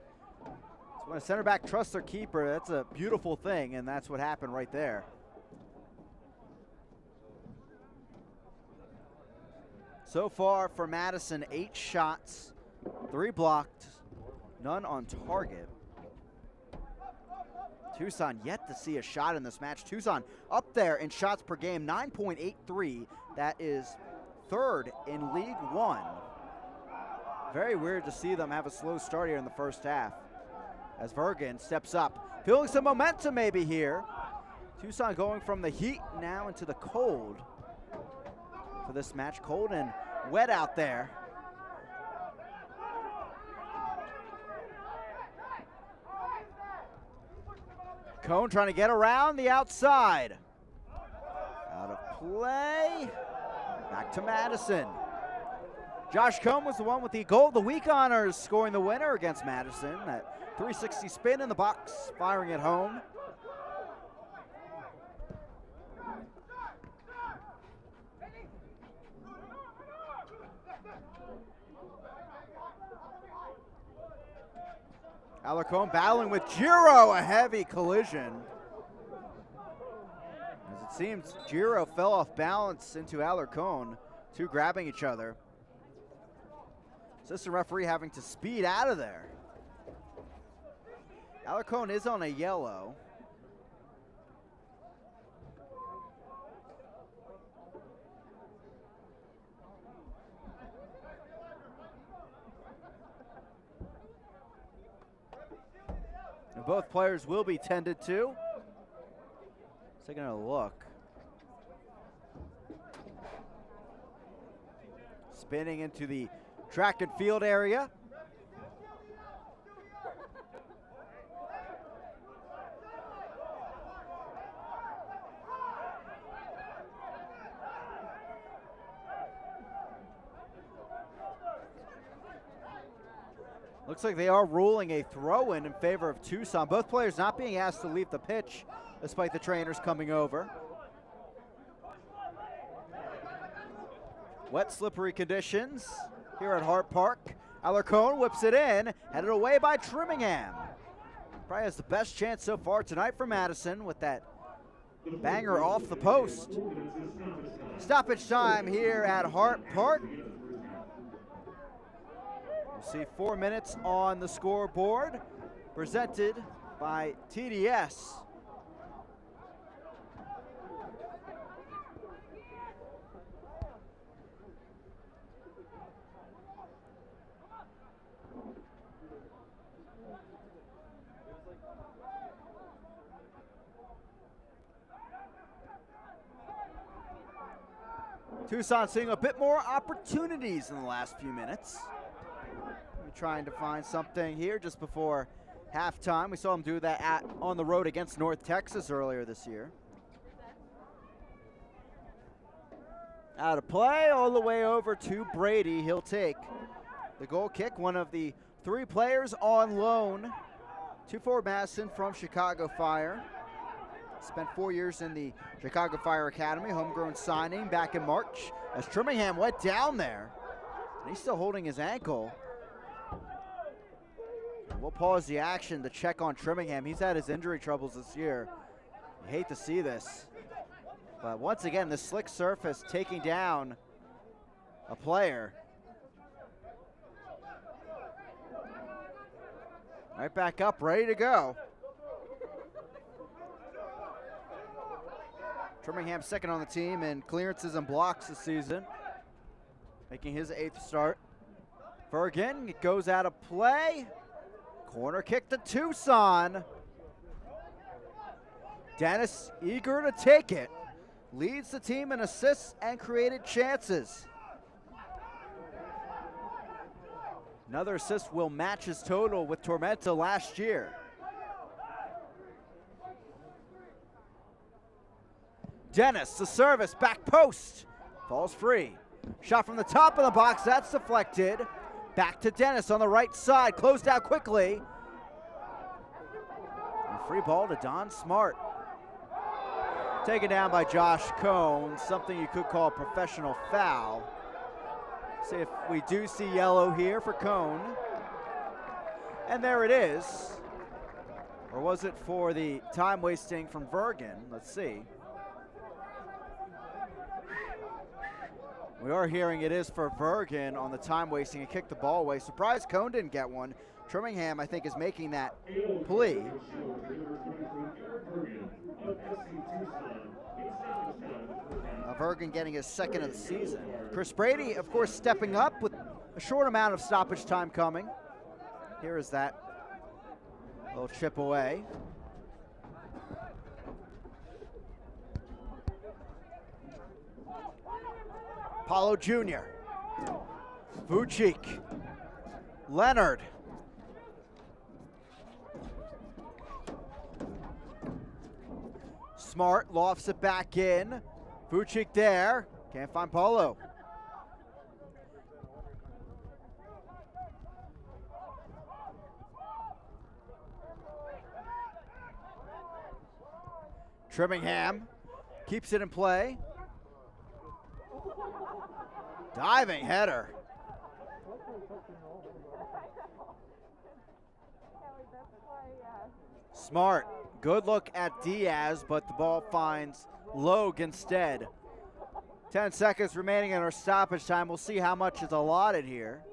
when a center back trusts their keeper, that's a beautiful thing, and that's what happened right there. So far for Madison, 8 shots, 3 blocked, none on target. Tucson yet to see a shot in this match. Tucson up there in shots per game, 9.83. That is 3rd in League One. Very weird to see them have a slow start here in the first half as Vergen steps up. Feeling some momentum maybe here. Tucson going from the heat now into the cold for this match. Cold and wet out there. Cone trying to get around the outside. Out of play. Back to Madison. Josh Cone was the one with the goal of the week honors, scoring the winner against Madison. That 360 spin in the box, firing it home. Alarcon battling with Giro, a heavy collision. As it seems, Giro fell off balance into Alarcon, two grabbing each other. Assistant referee having to speed out of there. Alarcon is on a yellow. And both players will be tended to. Taking a look. spinning into the track and field area. Looks like they are ruling a throw-in in favor of Tucson. Both players not being asked to leave the pitch despite the trainers coming over. Wet, slippery conditions here at Hart Park. Alarcon whips it in, headed away by Trimmingham. Probably has the best chance so far tonight for Madison with that banger off the post. Stoppage time here at Hart Park. We'll see 4 minutes on the scoreboard, presented by TDS. Tucson seeing a bit more opportunities in the last few minutes. Trying to find something here just before halftime. We saw them do that on the road against North Texas earlier this year. Out of play, all the way over to Brady. He'll take the goal kick, one of the 3 players on loan to Fort Madison from Chicago Fire. Spent 4 years in the Chicago Fire Academy, homegrown signing back in March as Trimmingham went down there. And he's still holding his ankle. We'll pause the action to check on Trimmingham. He's had his injury troubles this year. You hate to see this. But once again, the slick surface taking down a player. Right back up, ready to go. Trimmingham second on the team in clearances and blocks this season, making his 8th start. Bergen, it goes out of play. Corner kick to Tucson. Dennis eager to take it. Leads the team in assists and created chances. Another assist will match his total with Tormenta last year. Dennis, the service, back post. Falls free. Shot from the top of the box, that's deflected. Back to Dennis on the right side, closed out quickly. And free ball to Don Smart. Taken down by Josh Cohn, something you could call a professional foul. See if we do see yellow here for Cohn. And there it is. Or was it for the time wasting from Bergen? Let's see. We are hearing it is for Bergen on the time wasting and kicked the ball away. Surprised Cohn didn't get one. Trimmingham, I think, is making that plea. Bergen getting his 2nd of the season. Chris Brady, of course, stepping up with a short amount of stoppage time coming. Here is that little chip away. Paulo Jr., Vucic, Leonard. Smart lofts it back in. Vucic there, can't find Paulo. Trimmingham keeps it in play. Diving header. Smart, good look at Diaz, but the ball finds Logue instead. 10 seconds remaining in our stoppage time. We'll see how much is allotted here.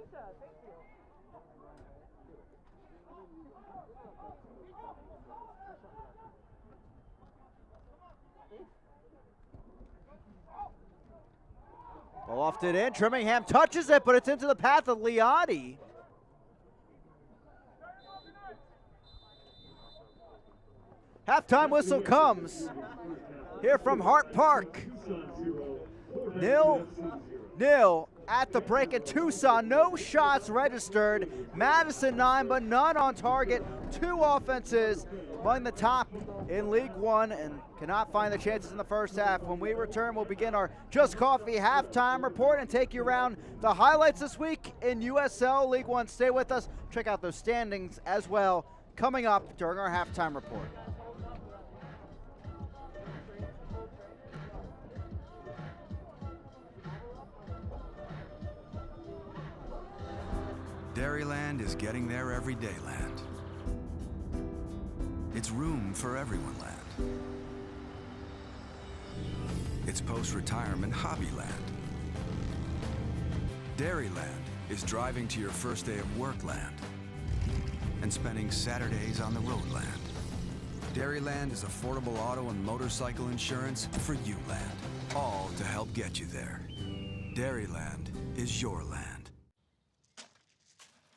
Ball lofted in, Trimmingham touches it, but it's into the path of Liotti. Halftime whistle comes here from Hart Park. 0-0 at the break in Tucson. No shots registered. Madison 9, but none on target. 2 offenses among the top in League One and cannot find the chances in the first half. When we return, we'll begin our Just Coffee halftime report and take you around the highlights this week in USL League One. Stay with us. Check out those standings as well coming up during our halftime report. Dairyland is getting there everyday land. It's room for everyone land. It's post-retirement hobby land. Dairyland is driving to your first day of work land and spending Saturdays on the road land. Dairyland is affordable auto and motorcycle insurance for you land, all to help get you there. Dairyland is your land.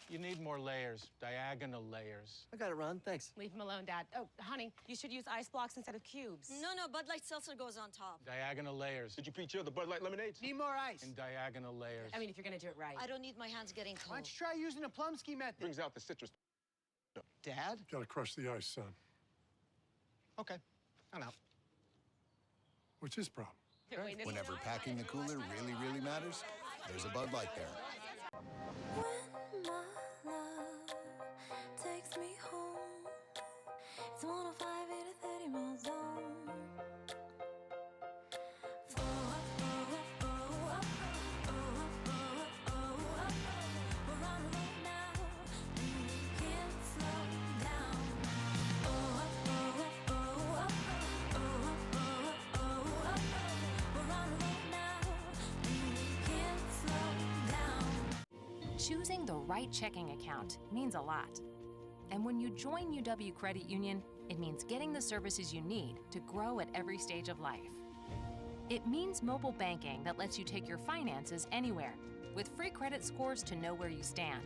You need more layers, diagonal layers. I got it, Ron. Thanks. Leave him alone, Dad. Oh, honey, you should use ice blocks instead of cubes. No, Bud Light Seltzer goes on top. Diagonal layers. Did you pre-chill the Bud Light lemonades? Need more ice. And diagonal layers. I mean, if you're gonna do it right. I don't need my hands getting cold. Why don't you try using a Plumsky method? Brings out the citrus. Dad? Gotta crush the ice, son. Okay, I'm out. What's his problem? Whenever packing the cooler really matters, there's a Bud Light there. When my love takes me home, it's 105 to 30 miles zone. We're on the road now, we can't slow down. We're on the road now, we can't slow down. Choosing the right checking account means a lot. And when you join UW Credit Union, it means getting the services you need to grow at every stage of life. It means mobile banking that lets you take your finances anywhere, with free credit scores to know where you stand.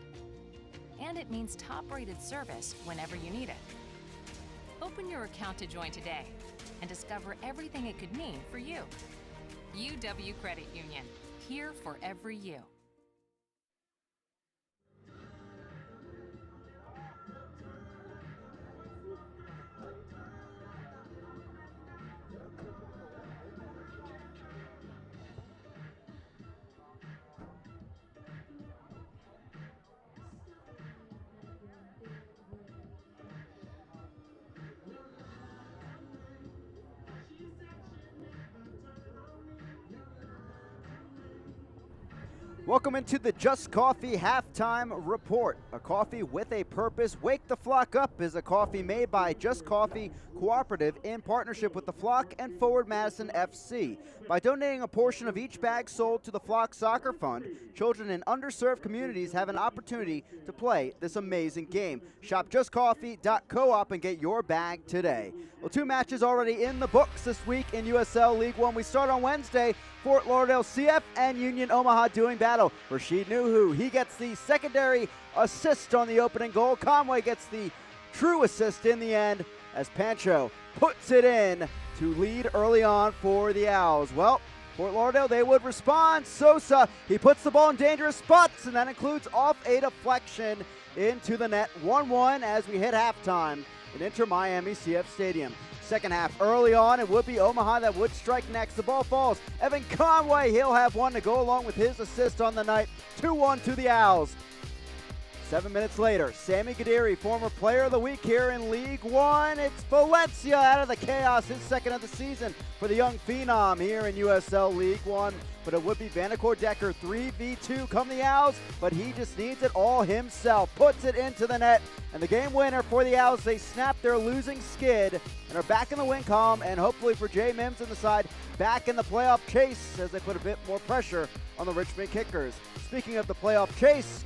And it means top-rated service whenever you need it. Open your account to join today and discover everything it could mean for you. UW Credit Union, here for every you. Welcome into the Just Coffee halftime report. A coffee with a purpose. Wake the Flock Up is a coffee made by Just Coffee Cooperative in partnership with the Flock and Forward Madison FC. By donating a portion of each bag sold to the Flock Soccer Fund, children in underserved communities have an opportunity to play this amazing game. Shop justcoffee.coop and get your bag today. Well, 2 matches already in the books this week in USL League One. We start on Wednesday. Fort Lauderdale CF and Union Omaha doing battle. Rashid Nuhu, he gets the secondary assist on the opening goal. Conway gets the true assist in the end as Pancho puts it in to lead early on for the Owls. Well, Fort Lauderdale, they would respond. Sosa, he puts the ball in dangerous spots, and that includes off a deflection into the net. 1-1 as we hit halftime at Inter Miami CF Stadium. Second half early on, it would be Omaha that would strike next. The ball falls. Evan Conway, he'll have one to go along with his assist on the night. 2-1 to the Owls. 7 minutes later, Sammy Gadiri, former player of the week here in League One. It's Valencia out of the chaos, his second of the season for the young phenom here in USL League One. But it would be Vanacore Decker, 3v2 come the Owls, but he just needs it all himself. Puts it into the net, and the game winner for the Owls. They snap their losing skid and are back in the win column, and hopefully for Jay Mims on the side, back in the playoff chase as they put a bit more pressure on the Richmond Kickers. Speaking of the playoff chase,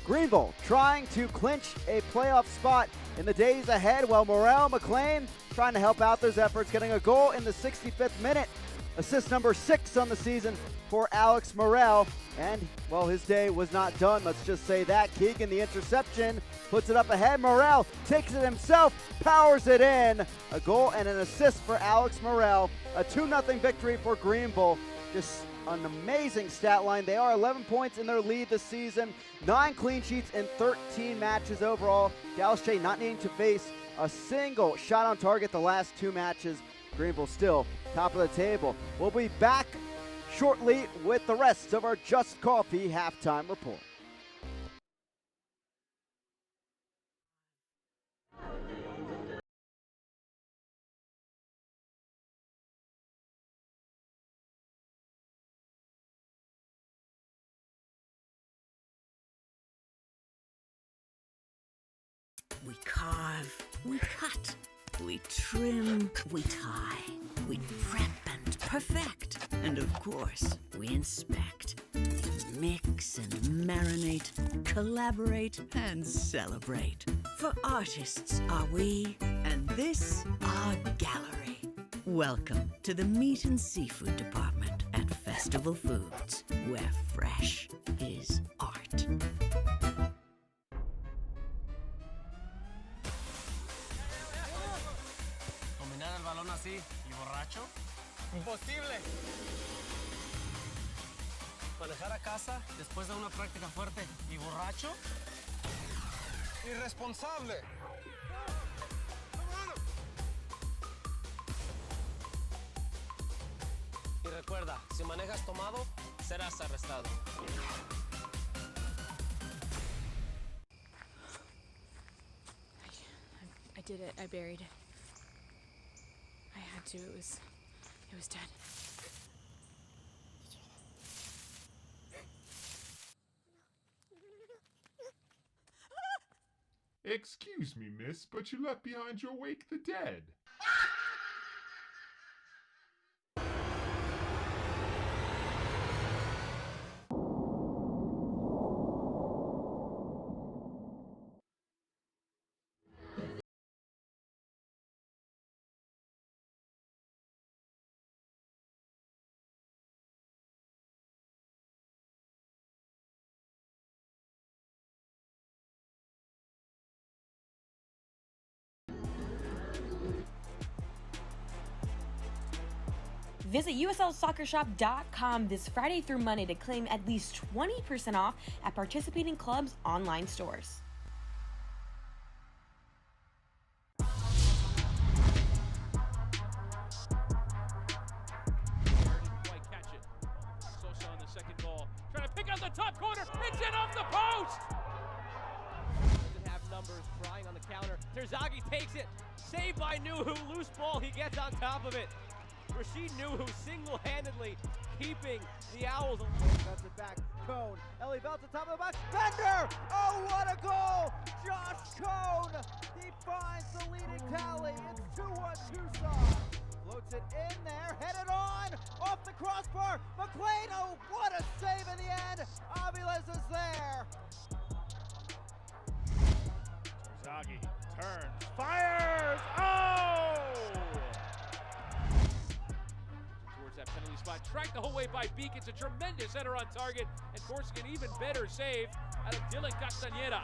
Greenville trying to clinch a playoff spot in the days ahead, while Morel McLean trying to help out those efforts, getting a goal in the 65th minute. Assist number 6 on the season for Alex Morel, and, well, his day was not done, let's just say that. Keegan, the interception, puts it up ahead. Morel takes it himself, powers it in. A goal and an assist for Alex Morel. A 2-0 victory for Greenville. Just an amazing stat line. They are 11 points in their lead this season, 9 clean sheets in 13 matches overall. Dallas J not needing to face a single shot on target the last 2 matches. Greenville still top of the table. We'll be back shortly with the rest of our Just Coffee halftime report. We carve, we cut, we trim, we tie, we prep and perfect, and of course, we inspect. Mix and marinate, collaborate and celebrate. For artists are we, and this our gallery. Welcome to the Meat and Seafood Department at Festival Foods, where fresh is art. ¿Dominar el balón así y borracho? Imposible. ¿Manejar a casa después de una práctica fuerte y borracho? Irresponsable. Y recuerda, si manejas tomado, serás arrestado. I did it. I buried it. I had to. It was dead. Excuse me, miss, but you left behind your wake the dead. Visit USLSoccerShop.com this Friday through Monday to claim at least 20% off at participating clubs' online stores. Quite catch it. Sosa on the second ball. Trying to pick out the top corner. It's in off the post! Doesn't have numbers, trying on the counter. Terzaghi takes it. Saved by Nuhu. Loose ball. He gets on top of it. Rashid Nuhu single-handedly keeping the Owls. That's it back. Cone. Ellie Bell to top of the box. Bender! Oh, what a goal! Josh Cone! He finds the leading tally. It's 2-1 Tucson. Floats it in there. Headed on. Off the crossbar. McLean. Oh, what a save in the end. Aviles is there. Terzaghi turns. Fires! Oh! That penalty spot, tracked the whole way by Beak. It's a tremendous header on target, and Corsican even better save out of Dylan Castañeda.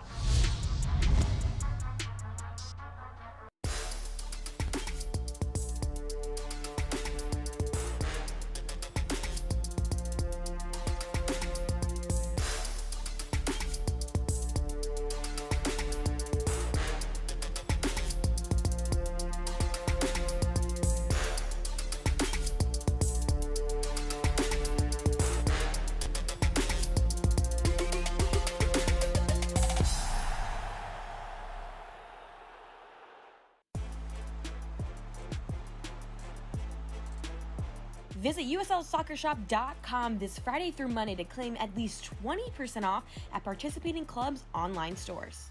Visit USLSoccerShop.com this Friday through Monday to claim at least 20% off at participating clubs' online stores.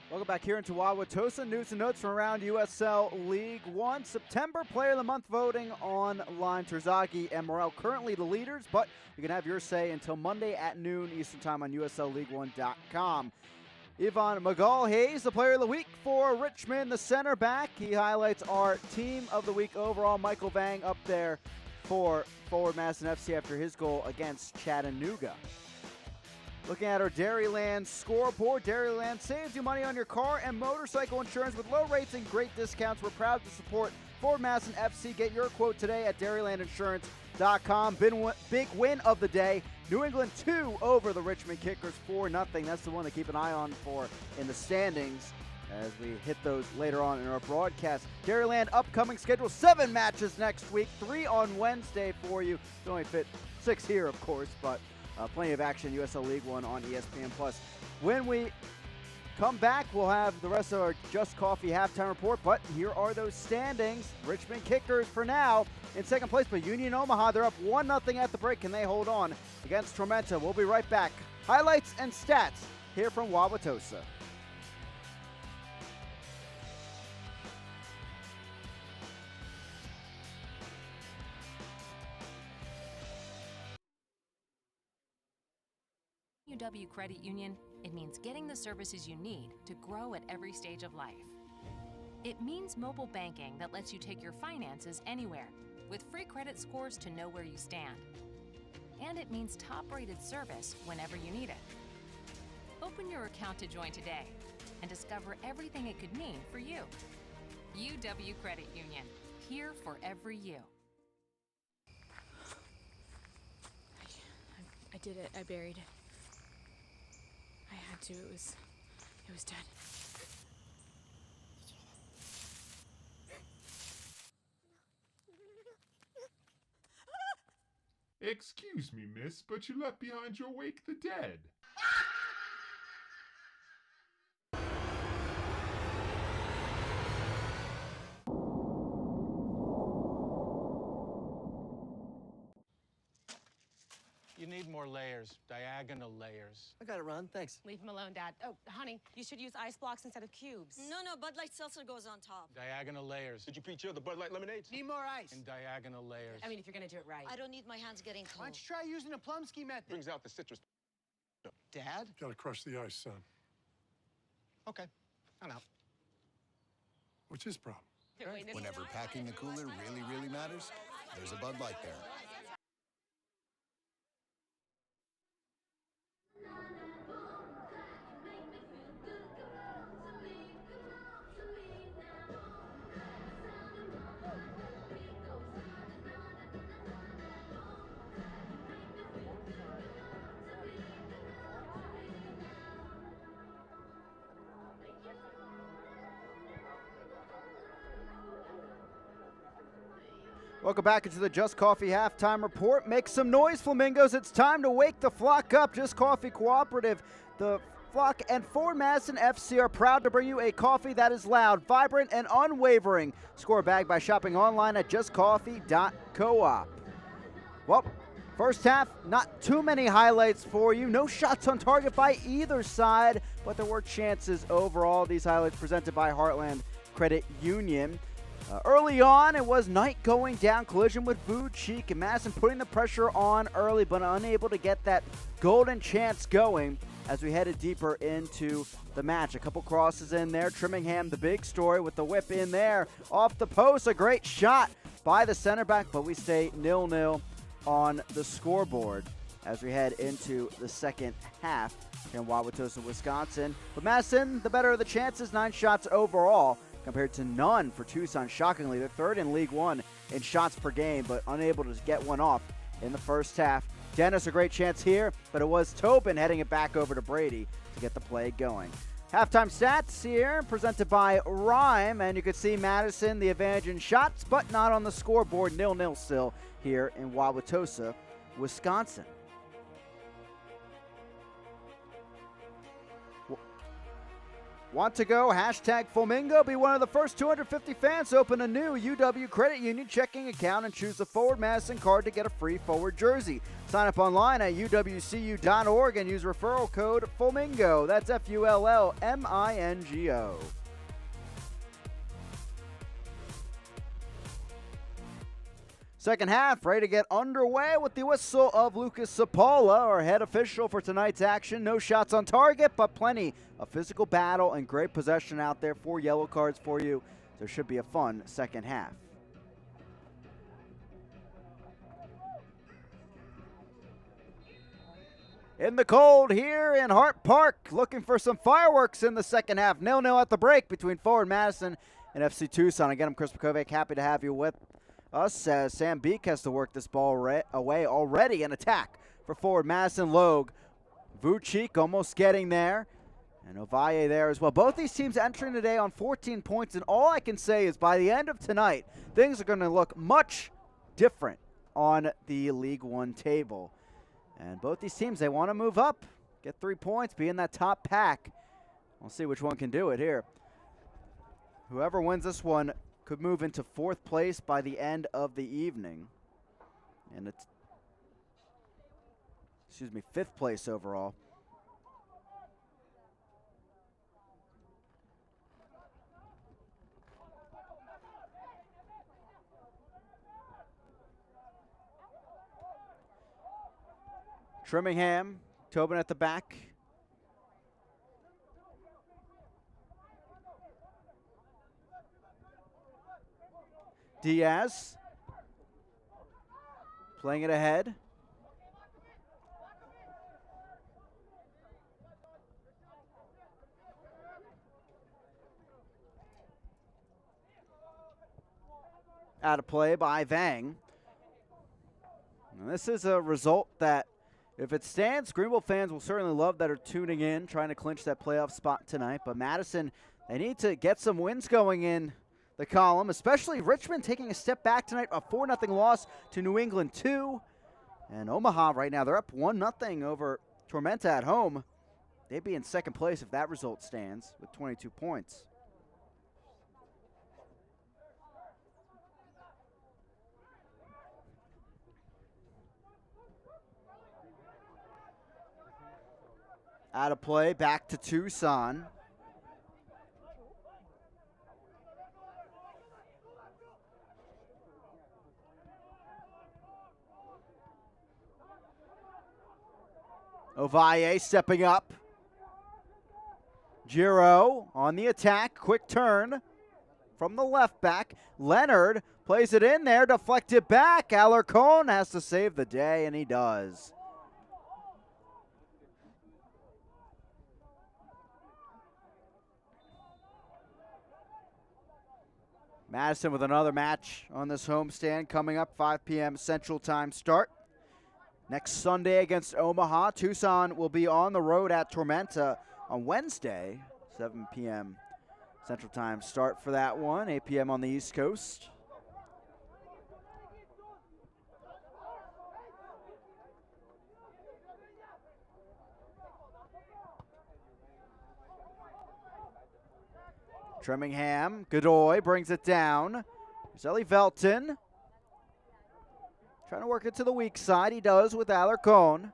Welcome back here into Wauwatosa. News and notes from around USL League One. September Player of the Month voting online. Terzaghi and Morel currently the leaders, but you can have your say until Monday at noon Eastern Time on USLLeague1.com. Yvonne McGall-Hayes, the Player of the Week for Richmond, the center back. He highlights our Team of the Week overall. Michael Vang up there for Forward Madison FC after his goal against Chattanooga. Looking at our Dairyland scoreboard, Dairyland saves you money on your car and motorcycle insurance with low rates and great discounts. We're proud to support Ford Madison FC. Get your quote today at dairylandinsurance.com. Big win of the day. New England 2 over the Richmond Kickers 4-0. That's the one to keep an eye on for in the standings as we hit those later on in our broadcast. Dairyland upcoming schedule, 7 matches next week, 3 on Wednesday for you. We only fit 6 here, of course, but plenty of action. USL League One on ESPN+. When we come back, we'll have the rest of our Just Coffee halftime report, but here are those standings. Richmond Kickers for now in second place, but Union Omaha, they're up 1-0 at the break. Can they hold on against Tormenta? We'll be right back. Highlights and stats here from Wauwatosa. UW Credit Union, it means getting the services you need to grow at every stage of life. It means mobile banking that lets you take your finances anywhere, with free credit scores to know where you stand. And it means top-rated service whenever you need it. Open your account to join today and discover everything it could mean for you. UW Credit Union, here for every you. I did it. I buried it. I had to. It was dead. Excuse me, miss, but you left behind your wake the dead. You need more layers, diagonal layers. I got it, Ron. Thanks. Leave him alone, Dad. Oh, honey, you should use ice blocks instead of cubes. No, Bud Light Seltzer goes on top. Diagonal layers. Did you pre-chill the Bud Light lemonades? Need more ice. And diagonal layers. I mean, if you're gonna do it right. I don't need my hands getting cold. Why don't you try using the Plumsky method? Brings out the citrus. Dad? Gotta crush the ice, son. Okay, I'm out. What's his problem? Whenever packing the cooler really matters, there's a Bud Light there. Welcome back into the Just Coffee halftime report. Make some noise, Flamingos. It's time to wake the flock up. Just Coffee Cooperative, the Flock, and Ford Madison FC are proud to bring you a coffee that is loud, vibrant, and unwavering. Score a bag by shopping online at justcoffee.coop. Well, first half, not too many highlights for you. No shots on target by either side, but there were chances overall. These highlights presented by Heartland Credit Union. Early on, it was Knight going down, collision with Vucic, and Madison putting the pressure on early, but unable to get that golden chance going as we headed deeper into the match. A couple crosses in there. Trimmingham, the big story, with the whip in there. Off the post, a great shot by the center back, but we stay 0-0 on the scoreboard as we head into the second half here in Wauwatosa, Wisconsin. But Madison, the better of the chances, 9 shots overall, compared to none for Tucson. Shockingly, they're third in League One in shots per game, but unable to get one off in the first half. Dennis, a great chance here, but it was Tobin heading it back over to Brady to get the play going. Halftime stats here, presented by Rhyme, and you can see Madison the advantage in shots, but not on the scoreboard. 0-0 still here in Wauwatosa, Wisconsin. Want to go? Hashtag Flamingo. Be one of the first 250 fans to open a new UW Credit Union checking account and choose the Forward Madison card to get a free forward jersey. Sign up online at uwcu.org and use referral code Flamingo. That's FULLMINGO. Second half, ready to get underway with the whistle of Lucas Sapola, our head official for tonight's action. No shots on target, but plenty of physical battle and great possession out there. 4 yellow cards for you. There should be a fun second half. In the cold here in Hart Park, looking for some fireworks in the second half. 0-0 at the break between Forward Madison in FC Tucson. Again, I'm Chris Pekovic. Happy to have you with us as Sam Beek has to work this ball away already. An attack for forward Madison. Logue. Vucic almost getting there. And Ovalle there as well. Both these teams entering today on 14 points, and all I can say is by the end of tonight, things are going to look much different on the League One table. And both these teams, they want to move up, get 3 points, be in that top pack. We'll see which one can do it here. Whoever wins this one could move into 4th place by the end of the evening. And it's, 5th place overall. Trimmingham, Tobin at the back. Diaz playing it ahead. Out of play by Vang. And this is a result that, if it stands, Greenville fans will certainly love that are tuning in, trying to clinch that playoff spot tonight. But Madison, they need to get some wins going in the column, especially Richmond taking a step back tonight, a 4-0 loss to New England 2. And Omaha right now, they're up 1-0 over Tormenta at home. They'd be in 2nd place if that result stands with 22 points. Out of play, back to Tucson. Ovalle stepping up. Giro on the attack, quick turn from the left back. Leonard plays it in there, deflected back. Alarcon has to save the day, and he does. Madison with another match on this homestand coming up, 5 p.m. Central Time start. Next Sunday against Omaha. Tucson will be on the road at Tormenta on Wednesday, 7 p.m. Central Time start for that one, 8 p.m. on the East Coast. Trimmingham, Godoy brings it down. Zelly Velton trying to work it to the weak side. He does with Alarcon.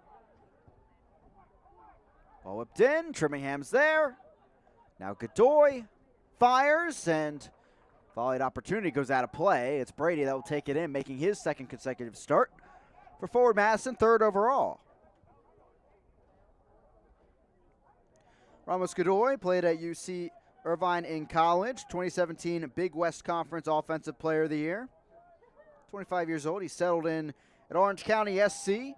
Ball whipped in. Trimmingham's there. Now Godoy fires, and volleyed opportunity goes out of play. It's Brady that will take it in, making his 2nd consecutive start for forward Madison, 3rd overall. Ramos Godoy played at UC Irvine in college, 2017 Big West Conference Offensive Player of the Year. 25 years old. He settled in at Orange County SC.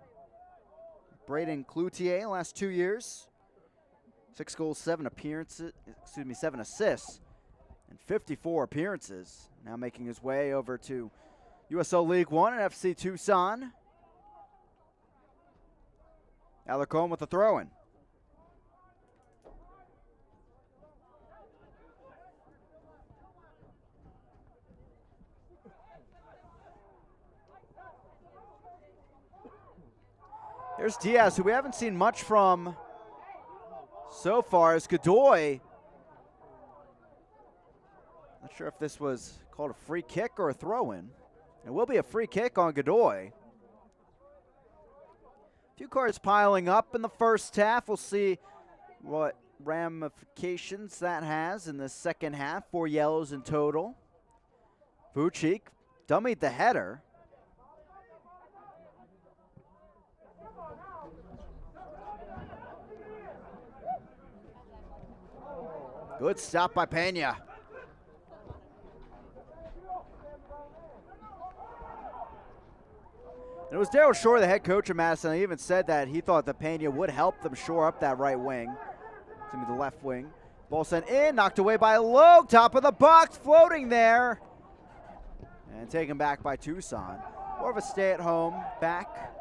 Braden Cloutier last 2 years. 6 goals, 7 assists, and 54 appearances. Now making his way over to USL League One and FC Tucson. Alarcon with a throw-in. There's Diaz, who we haven't seen much from so far, as Godoy. Not sure if this was called a free kick or a throw-in. It will be a free kick on Godoy. A few cards piling up in the first half. We'll see what ramifications that has in the second half. 4 yellows in total. Vucic dummied the header. Good stop by Pena. It was Daryl Shore, the head coach of Madison. He even said that he thought that Pena would help them shore up that right wing. To me, the left wing. Ball sent in, knocked away by Logue, top of the box, floating there. And taken back by Tucson. More of a stay-at-home back.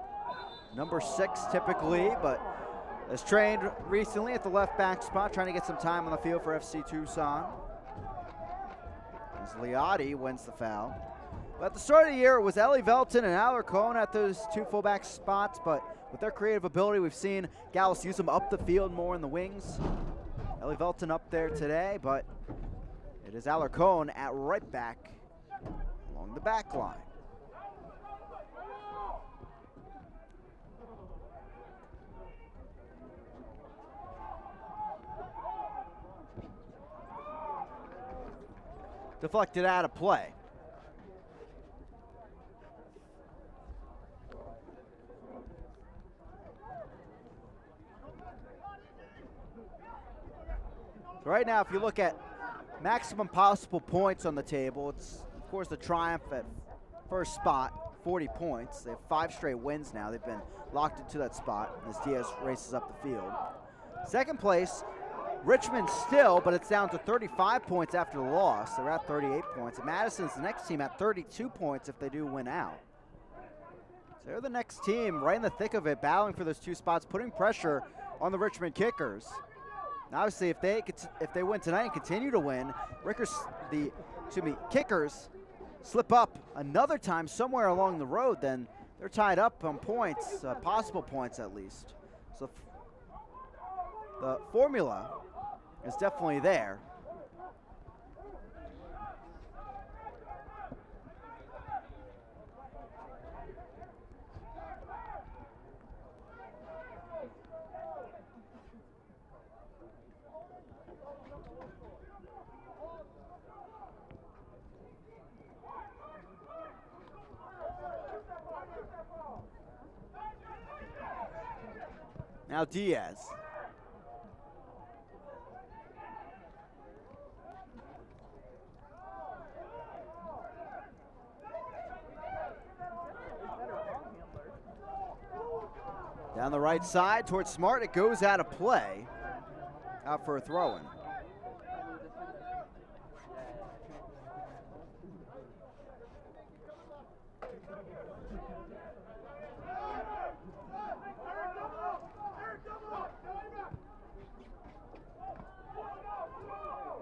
Number 6 typically, but has trained recently at the left back spot, trying to get some time on the field for FC Tucson. As Liotti wins the foul. But at the start of the year, it was Ellie Velton and Alarcon at those 2 fullback spots, but with their creative ability, we've seen Gallus use them up the field more in the wings. Ellie Velton up there today, but it is Alarcon at right back along the back line. Deflected out of play. So right now, if you look at maximum possible points on the table, it's, of course, the Triumph at first spot, 40 points. They have 5 straight wins now. They've been locked into that spot as Diaz races up the field. Second place, Richmond still, but it's down to 35 points after the loss. They're at 38 points. And Madison's the next team at 32 points if they do win out. So they're the next team right in the thick of it, battling for those 2 spots, putting pressure on the Richmond Kickers. And obviously, if they win tonight and continue to win, Kickers slip up another time somewhere along the road, then they're tied up on points, possible points at least. So the formula is definitely there. Now Diaz. Down the right side towards Smart. It goes out of play. Out for a throw-in.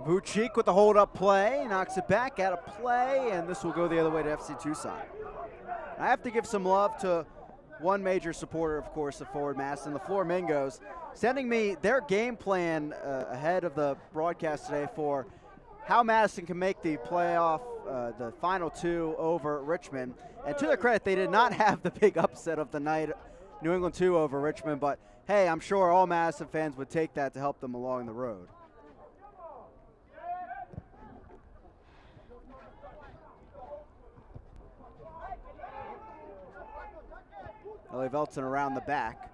Vucic with the hold-up play, knocks it back out of play, and this will go the other way to FC Tucson. I have to give some love to one major supporter, of course, of Forward Madison, the Flamingos, sending me their game plan ahead of the broadcast today for how Madison can make the playoff, the final 2 over Richmond. And to their credit, they did not have the big upset of the night, New England 2 over Richmond, but hey, I'm sure all Madison fans would take that to help them along the road. Ellie Velton around the back.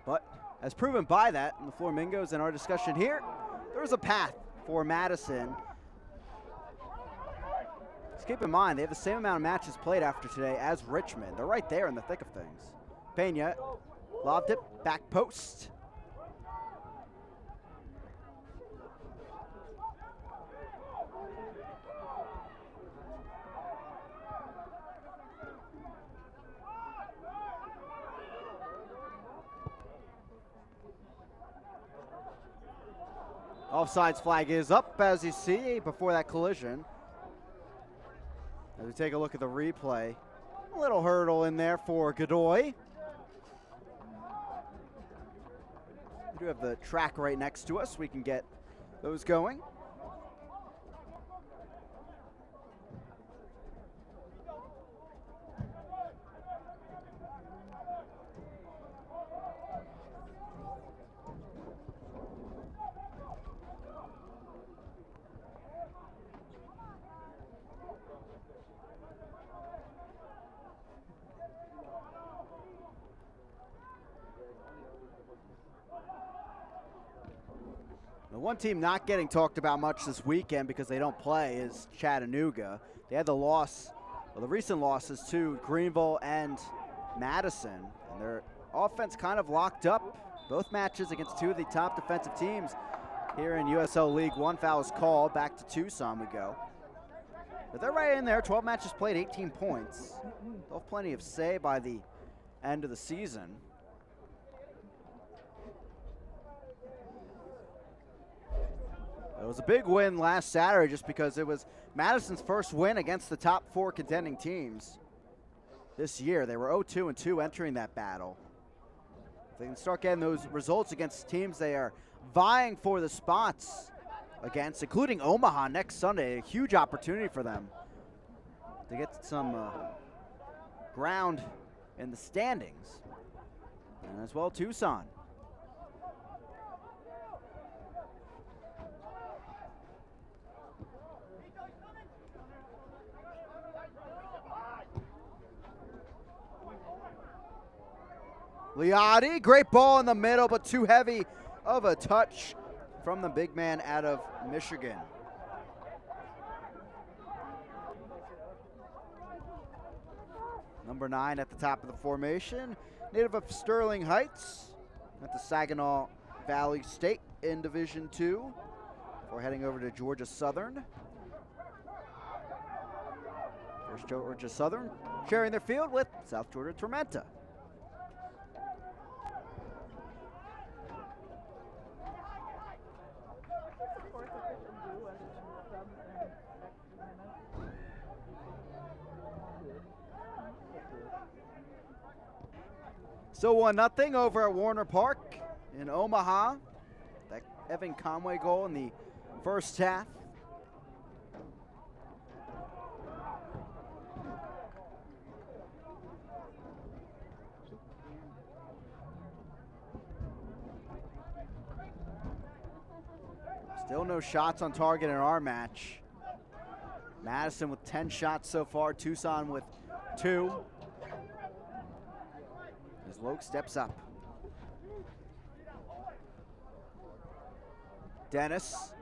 But as proven by that in the Flamingos in our discussion here, there's a path for Madison. Just keep in mind, they have the same amount of matches played after today as Richmond. They're right there in the thick of things. Pena lobbed it, back post. Offsides flag is up, as you see, before that collision. As we take a look at the replay, a little hurdle in there for Godoy. We do have the track right next to us. We can get those going. The one team not getting talked about much this weekend because they don't play is Chattanooga. They had the loss Well, the recent losses to Greenville and Madison, and their offense kind of locked up. Both matches against two of the top defensive teams here in USL League. One foul is called. Back to Tucson we go. But they're right in there. 12 matches played, 18 points. They'll have plenty of say by the end of the season. It was a big win last Saturday just because it was Madison's first win against the top 4 contending teams this year. They were 0-2-2 entering that battle. If they can start getting those results against teams they are vying for the spots against, including Omaha next Sunday, a huge opportunity for them to get some ground in the standings, and as well Tucson. Liotti, great ball in the middle, but too heavy of a touch from the big man out of Michigan. Number 9 at the top of the formation, native of Sterling Heights at the Saginaw Valley State in Division II. Before heading over to Georgia Southern. First Georgia Southern sharing their field with South Georgia Tormenta. Still 1-0 over at Warner Park in Omaha. That Evan Conway goal in the first half. Still no shots on target in our match. Madison with 10 shots so far, Tucson with 2. As Loke steps up. Dennis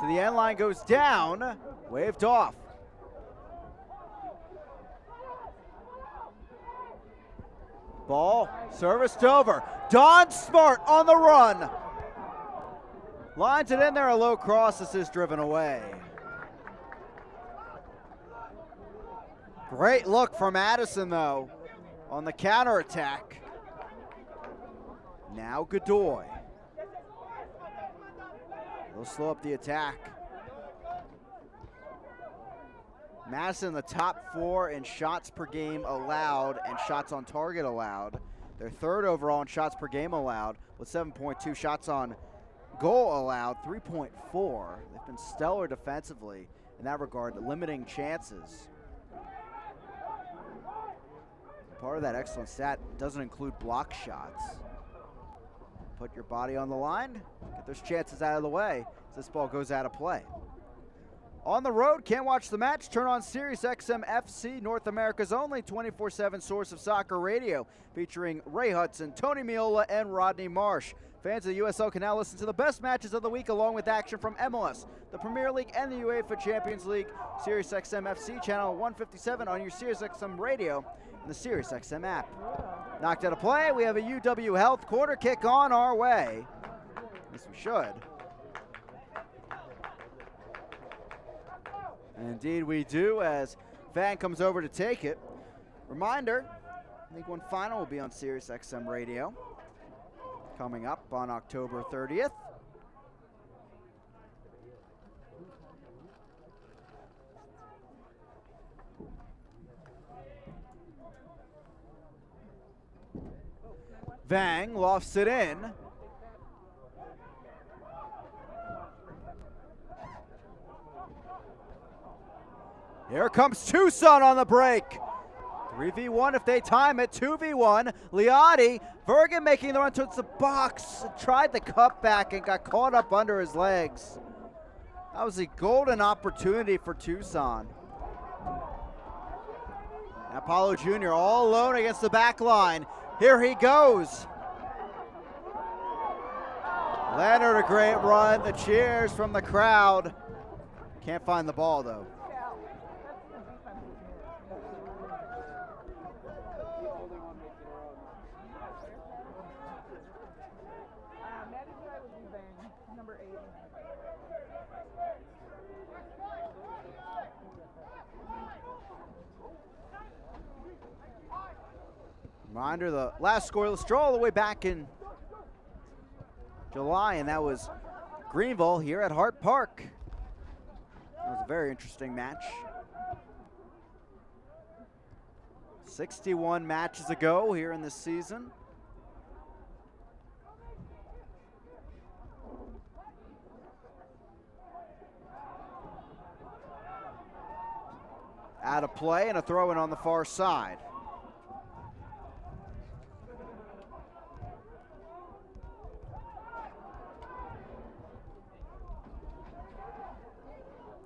to the end line, goes down, waved off. Ball serviced over. Don Smart on the run. Lines it in there, a low cross. This is driven away. Great look from Madison though on the counterattack. Now Godoy. They'll slow up the attack. Madison in the top 4 in shots per game allowed and shots on target allowed. They're 3rd overall in shots per game allowed with 7.2 shots on goal allowed, 3.4. They've been stellar defensively in that regard, limiting chances. Part of that excellent stat doesn't include block shots. Put your body on the line, get those chances out of the way as this ball goes out of play. On the road, can't watch the match? Turn on Sirius XM FC, North America's only 24/7 source of soccer radio, featuring Ray Hudson, Tony Miola, and Rodney Marsh. Fans of the USL can now listen to the best matches of the week along with action from MLS, the Premier League, and the UEFA Champions League. Sirius XM FC, channel 157 on your Sirius XM radio and the Sirius XM app. Knocked out of play, we have a UW Health quarter kick on our way. At least we should. And indeed we do, as Van comes over to take it. Reminder, League One Final will be on Sirius XM Radio coming up on October 30th. Vang lofts it in. Here comes Tucson on the break. 3v1 if they time it, 2v1. Liotti, Vergen making the run towards the box. Tried the cutback and got caught up under his legs. That was a golden opportunity for Tucson. Apollo Jr. all alone against the back line. Here he goes. Leonard, a great run. The cheers from the crowd. Can't find the ball though. Reminder, the last scoreless draw all the way back in July, and that was Greenville here at Hart Park. That was a very interesting match. 61 matches ago here in this season. Out of play and a throw in on the far side.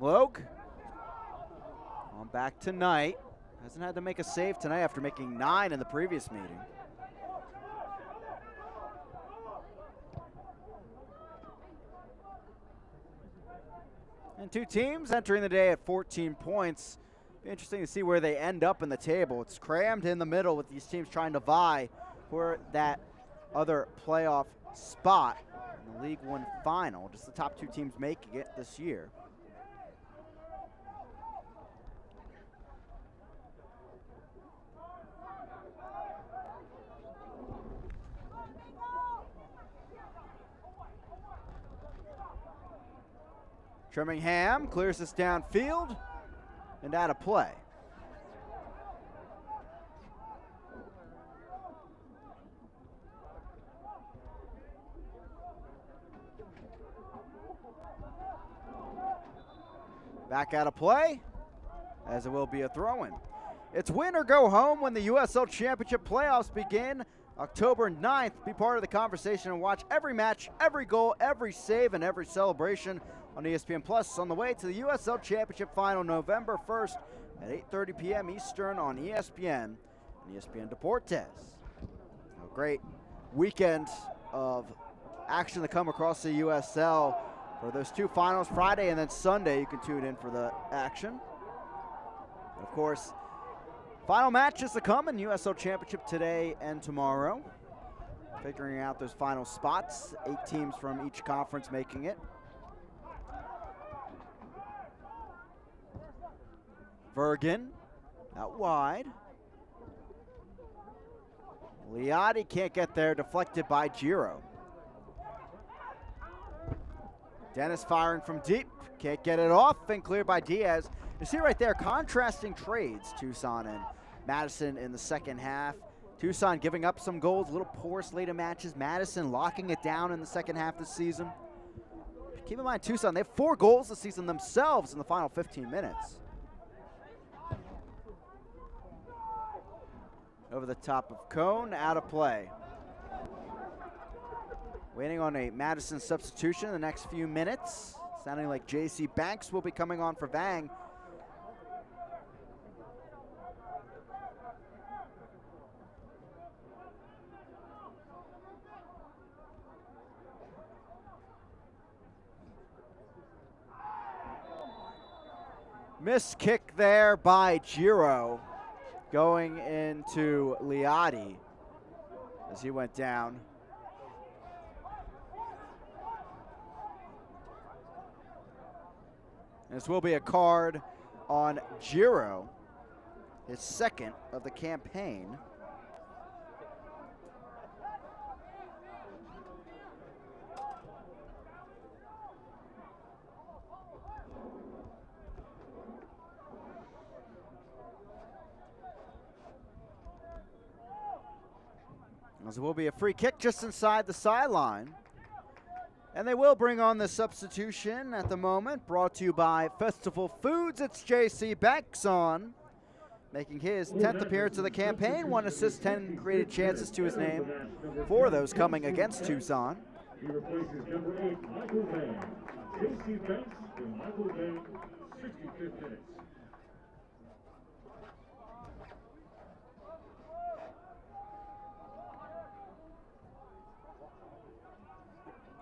Logue on back tonight. Hasn't had to make a save tonight after making 9 in the previous meeting. And two teams entering the day at 14 points. Be interesting to see where they end up in the table. It's crammed in the middle with these teams trying to vie for that other playoff spot in the League One final. Just the top two teams making it this year. Trimmingham clears this downfield and out of play. Back out of play, as it will be a throw-in. It's win or go home when the USL Championship playoffs begin October 9th. Be part of the conversation and watch every match, every goal, every save, and every celebration on ESPN Plus on the way to the USL Championship Final November 1st at 8:30 p.m. Eastern on ESPN and ESPN Deportes. A great weekend of action to come across the USL for those two finals, Friday and then Sunday. You can tune in for the action. And of course, final matches to come in USL Championship today and tomorrow. Figuring out those final spots, 8 teams from each conference making it. Vergen out wide. Liotti can't get there, deflected by Giro. Dennis firing from deep, can't get it off, and cleared by Diaz. You see right there, contrasting trades, Tucson and Madison in the second half. Tucson giving up some goals, a little poor slate of matches. Madison locking it down in the second half this season. Keep in mind, Tucson, they have 4 goals this season themselves in the final 15 minutes. Over the top of Cone, out of play. Waiting on a Madison substitution in the next few minutes. Sounding like J.C. Banks will be coming on for Vang. Missed kick there by Giro. Going into Liotti as he went down. This will be a card on Giro, his second of the campaign. As it will be a free kick just inside the sideline. And they will bring on the substitution at the moment, brought to you by Festival Foods. It's J.C. Banks on, making his 10th appearance of the campaign. 1 assist, 10 created chances to his name. 4 of those coming against Tucson. He replaces number 8, Michael Van. J.C. Banks and Michael Van, 65th minute.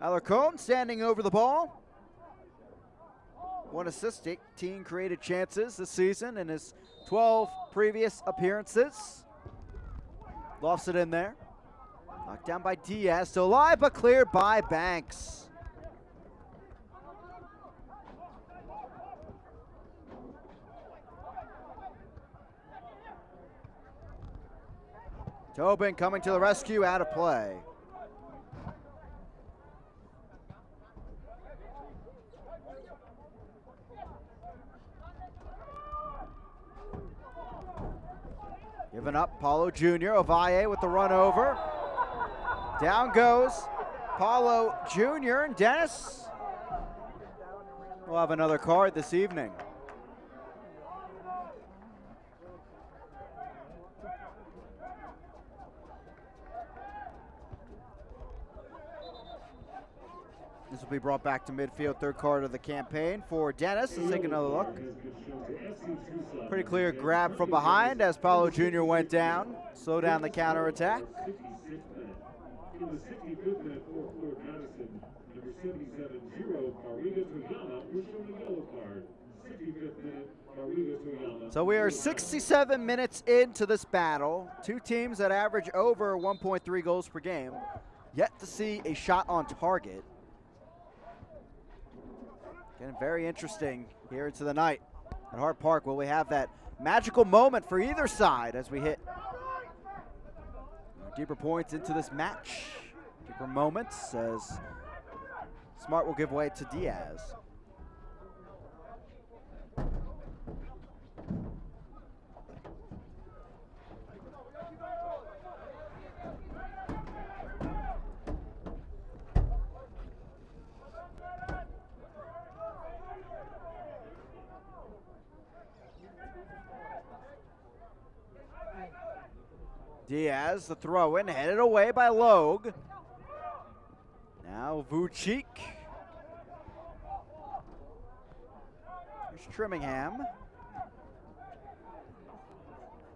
Alarcon standing over the ball. 1 assist, 18 created chances this season in his 12 previous appearances. Lofts it in there. Knocked down by Diaz, still alive, but cleared by Banks. Tobin coming to the rescue, out of play. Giving up, Paulo Jr. Ovalle with the run over. Down goes Paulo Jr. and Dennis will have another card this evening. This will be brought back to midfield, third card of the campaign for Dennis. Let's take another look. Pretty clear grab from behind as Paulo Jr. went down. Slow down the counterattack. In the 65th minute for Fort Madison, number 77, Jiro Mariga Toyama was shown a yellow card. 65th minute, Mariga Toyama. So we are 67 minutes into this battle. Two teams that average over 1.3 goals per game. Yet to see a shot on target. Getting very interesting here into the night at Hart Park. Will we have that magical moment for either side as we hit deeper points into this match? Deeper moments as Smart will give way to Diaz. Diaz, the throw in, headed away by Logue. Now Vucic. Here's Trimmingham.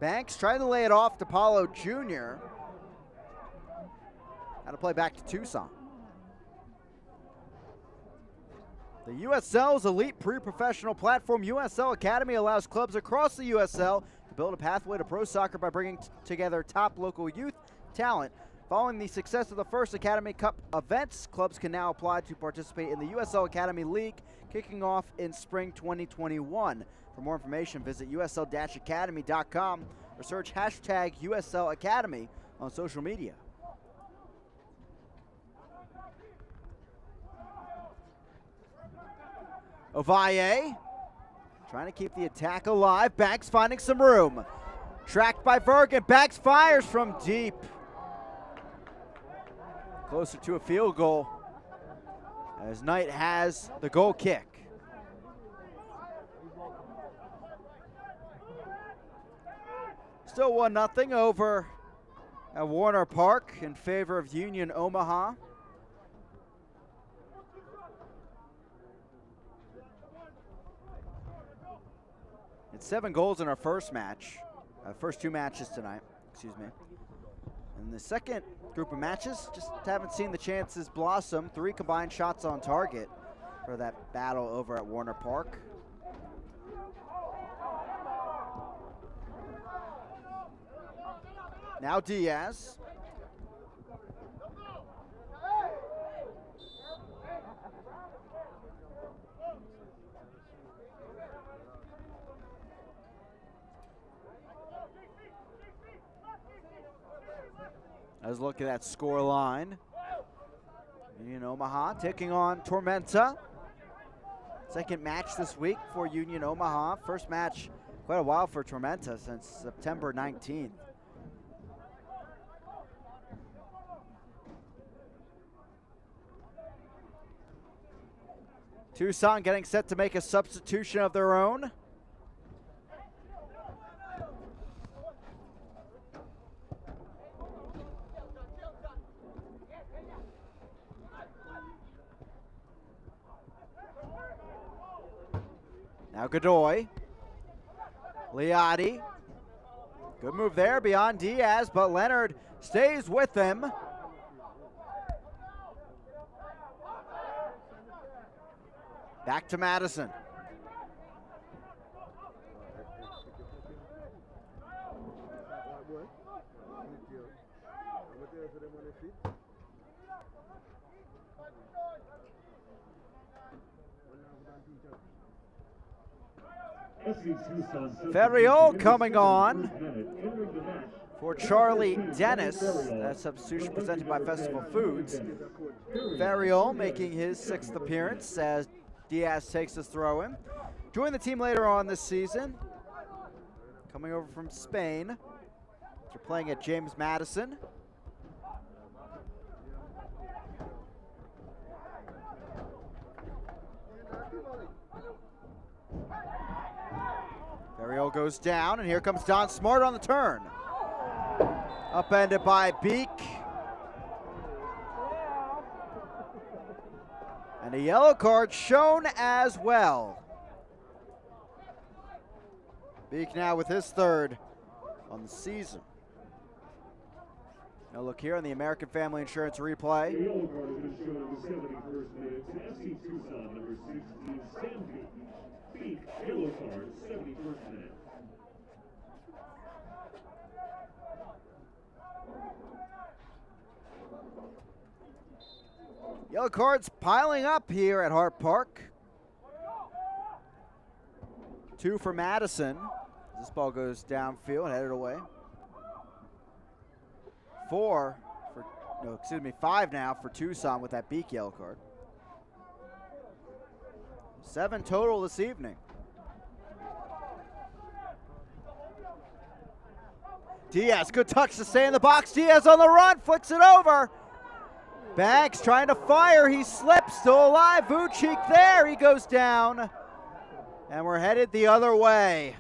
Banks trying to lay it off to Paulo Jr. How to play back to Tucson. The USL's elite pre-professional platform, USL Academy, allows clubs across the USL to build a pathway to pro soccer by bringing together top local youth talent. Following the success of the first Academy Cup events, clubs can now apply to participate in the USL Academy League, kicking off in spring 2021. For more information, visit usl-academy.com or search hashtag USL Academy on social media. Ovalle trying to keep the attack alive. Banks finding some room. Tracked by Bergen. Banks fires from deep. Closer to a field goal as Knight has the goal kick. Still 1-0 over at Warner Park in favor of Union Omaha. It's 7 goals in our first match, first 2 matches tonight, excuse me. In the second group of matches, just haven't seen the chances blossom. 3 combined shots on target for that battle over at Warner Park. Now Diaz. Let's look at that score line. Union Omaha taking on Tormenta. Second match this week for Union Omaha. First match quite a while for Tormenta since September 19th. Tucson getting set to make a substitution of their own. Now Godoy. Liotti. Good move there beyond Diaz, but Leonard stays with him. Back to Madison. Ferriol coming on. Entering the match For Charlie Dennis, that substitution presented by Festival Foods. Variol making his 6th appearance as Diaz takes his throw in. Joined the team later on this season, coming over from Spain. They're playing at James Madison. Variol goes down, and here comes Don Smart on the turn. Upended by Beek. And a yellow card shown as well. Beek now with his 3rd on the season. Now look here on the American Family Insurance replay. The yellow card has been shown in the 71st minute to FC Tucson, number 16, Sam Beek. Beek, yellow card, 71st minute. Yellow cards piling up here at Hart Park. 2 for Madison. This ball goes downfield, headed away. 5 now for Tucson with that Beek yellow card. 7 total this evening. Diaz, good touch to stay in the box. Diaz on the run, flicks it over. Banks trying to fire, he slips, still alive. Vucic there, he goes down. And we're headed the other way.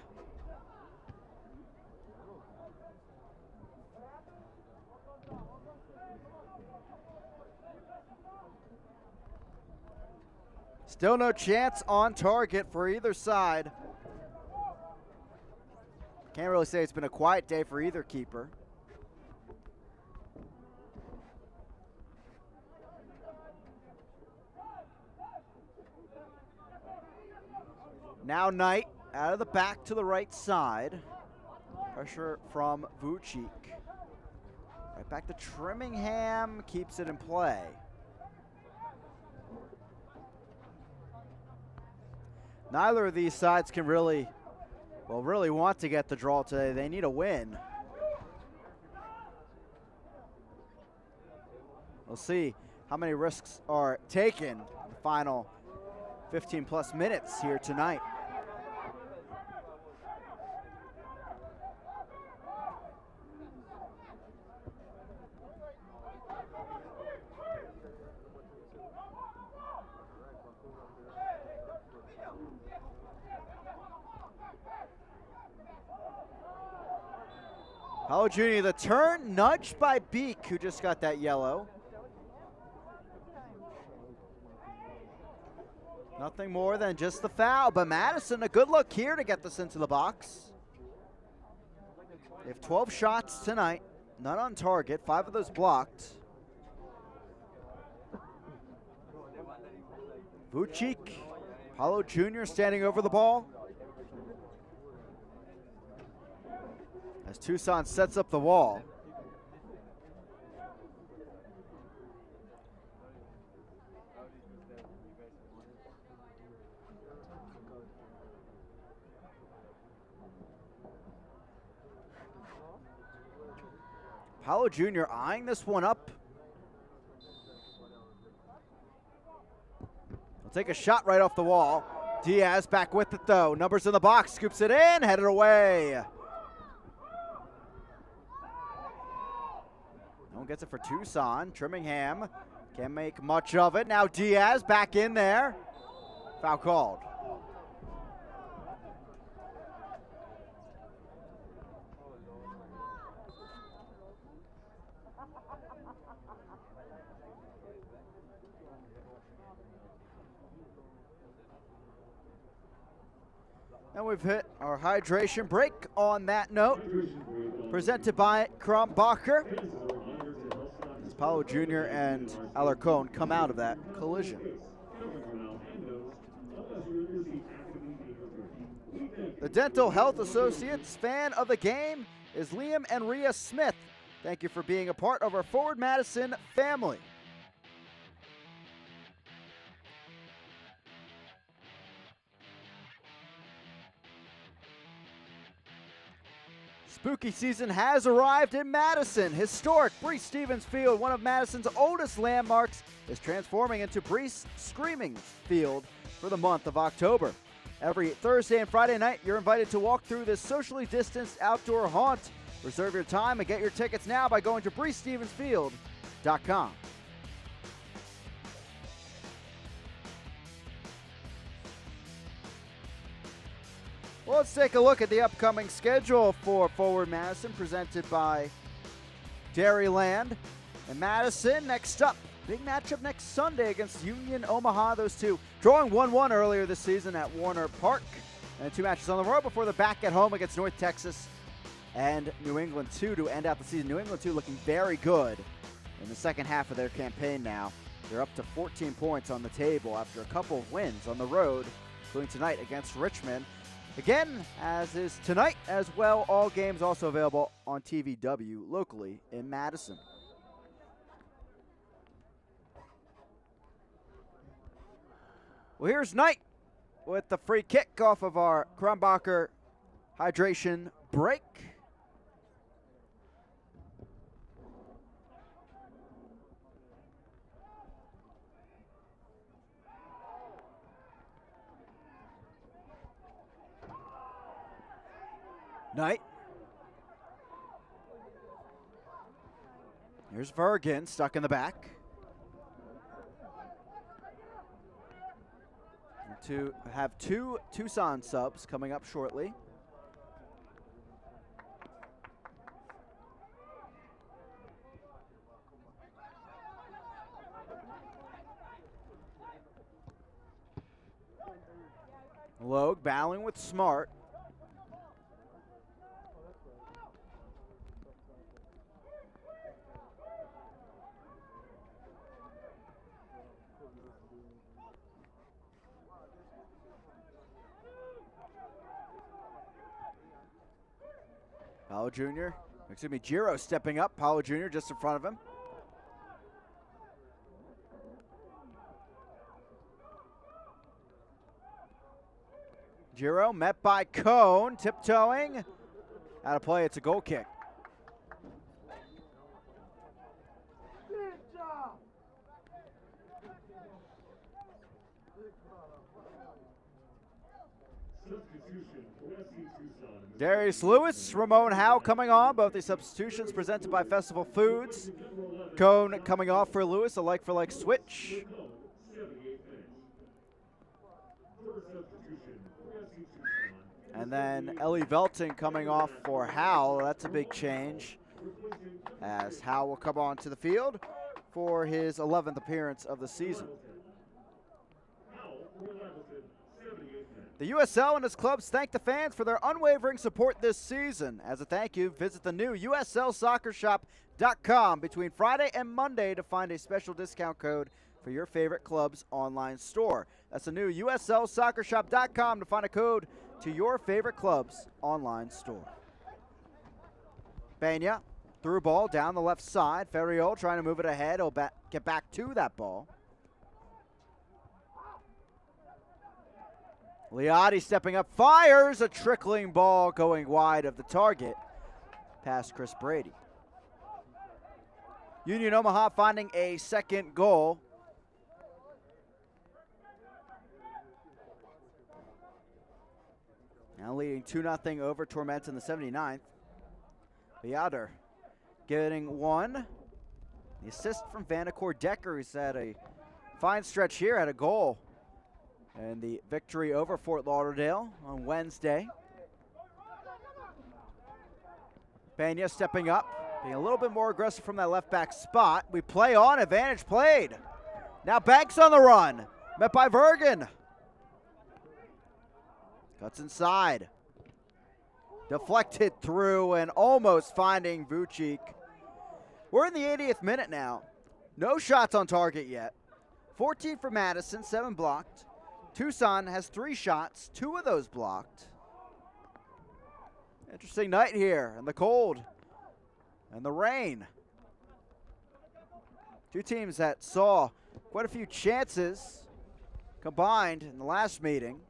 Still no chance on target for either side. Can't really say it's been a quiet day for either keeper. Now Knight out of the back to the right side. Pressure from Vucic. Right back to Trimmingham, keeps it in play. Neither of these sides can really want to get the draw today. They need a win. We'll see how many risks are taken in the final 15 plus minutes here tonight. Paulo Jr., the turn, nudged by Beek, who just got that yellow. Nothing more than just the foul, but Madison, a good look here to get this into the box. They have 12 shots tonight, none on target, 5 of those blocked. Vucic, Paulo Jr. standing over the ball. As Tucson sets up the wall. Paulo Jr. eyeing this one up. He'll take a shot right off the wall. Diaz back with it though. Numbers in the box, scoops it in, headed away. No one gets it for Tucson. Trimmingham can't make much of it. Now Diaz back in there. Foul called. And we've hit our hydration break on that note. Presented by Krombacher. As Paulo Jr. and Alarcon come out of that collision. The Dental Health Associates fan of the game is Liam and Rhea Smith. Thank you for being a part of our Forward Madison family. Spooky season has arrived in Madison. Historic Brees Stevens Field, one of Madison's oldest landmarks, is transforming into Brees Screaming Field for the month of October. Every Thursday and Friday night, you're invited to walk through this socially distanced outdoor haunt. Reserve your time and get your tickets now by going to BreesStevensField.com. Well, let's take a look at the upcoming schedule for Forward Madison, presented by Dairyland. And Madison next up. Big matchup next Sunday against Union Omaha. Those two drawing 1-1 earlier this season at Warner Park. And 2 matches on the road before they're back at home against North Texas and New England 2 to end out the season. New England 2 looking very good in the second half of their campaign now. They're up to 14 points on the table after a couple of wins on the road, including tonight against Richmond. Again, as is tonight as well, all games also available on TVW locally in Madison. Well, here's Knight with the free kick off of our Kronbacher hydration break. Knight. Here's Vergen stuck in the back. To have 2 Tucson subs coming up shortly. Logue battling with Smart. Paulo Jr., excuse me, Giro stepping up. Paulo Jr. just in front of him. Giro met by Cone, tiptoeing. Out of play, it's a goal kick. Darius Lewis, Ramon Howe coming on. Both the substitutions presented by Festival Foods. Cone coming off for Lewis, a like-for-like switch. And then Ellie Velting coming off for Howe. That's a big change, as Howe will come on to the field for his 11th appearance of the season. The USL and its clubs thank the fans for their unwavering support this season. As a thank you, visit the new USLSoccerShop.com between Friday and Monday to find a special discount code for your favorite club's online store. That's the new USLSoccerShop.com to find a code to your favorite club's online store. Banya, through ball down the left side. Ferriol trying to move it ahead. He'll get back to that ball. Liotti stepping up, fires a trickling ball going wide of the target past Chris Brady. Union Omaha finding a second goal. Now leading 2-0 over Torment in the 79th. Beater getting one. The assist from Vanacore Decker, who's had a fine stretch here, had a goal. And the victory over Fort Lauderdale on Wednesday. Banya stepping up, being a little bit more aggressive from that left back spot. We play on, advantage played. Now Banks on the run, met by Vergen. Cuts inside. Deflected through and almost finding Vucic. We're in the 80th minute now. No shots on target yet. 14 for Madison, 7 blocked. Tucson has 3 shots, 2 of those blocked. Interesting night here in the cold and the rain. Two teams that saw quite a few chances combined in the last meeting.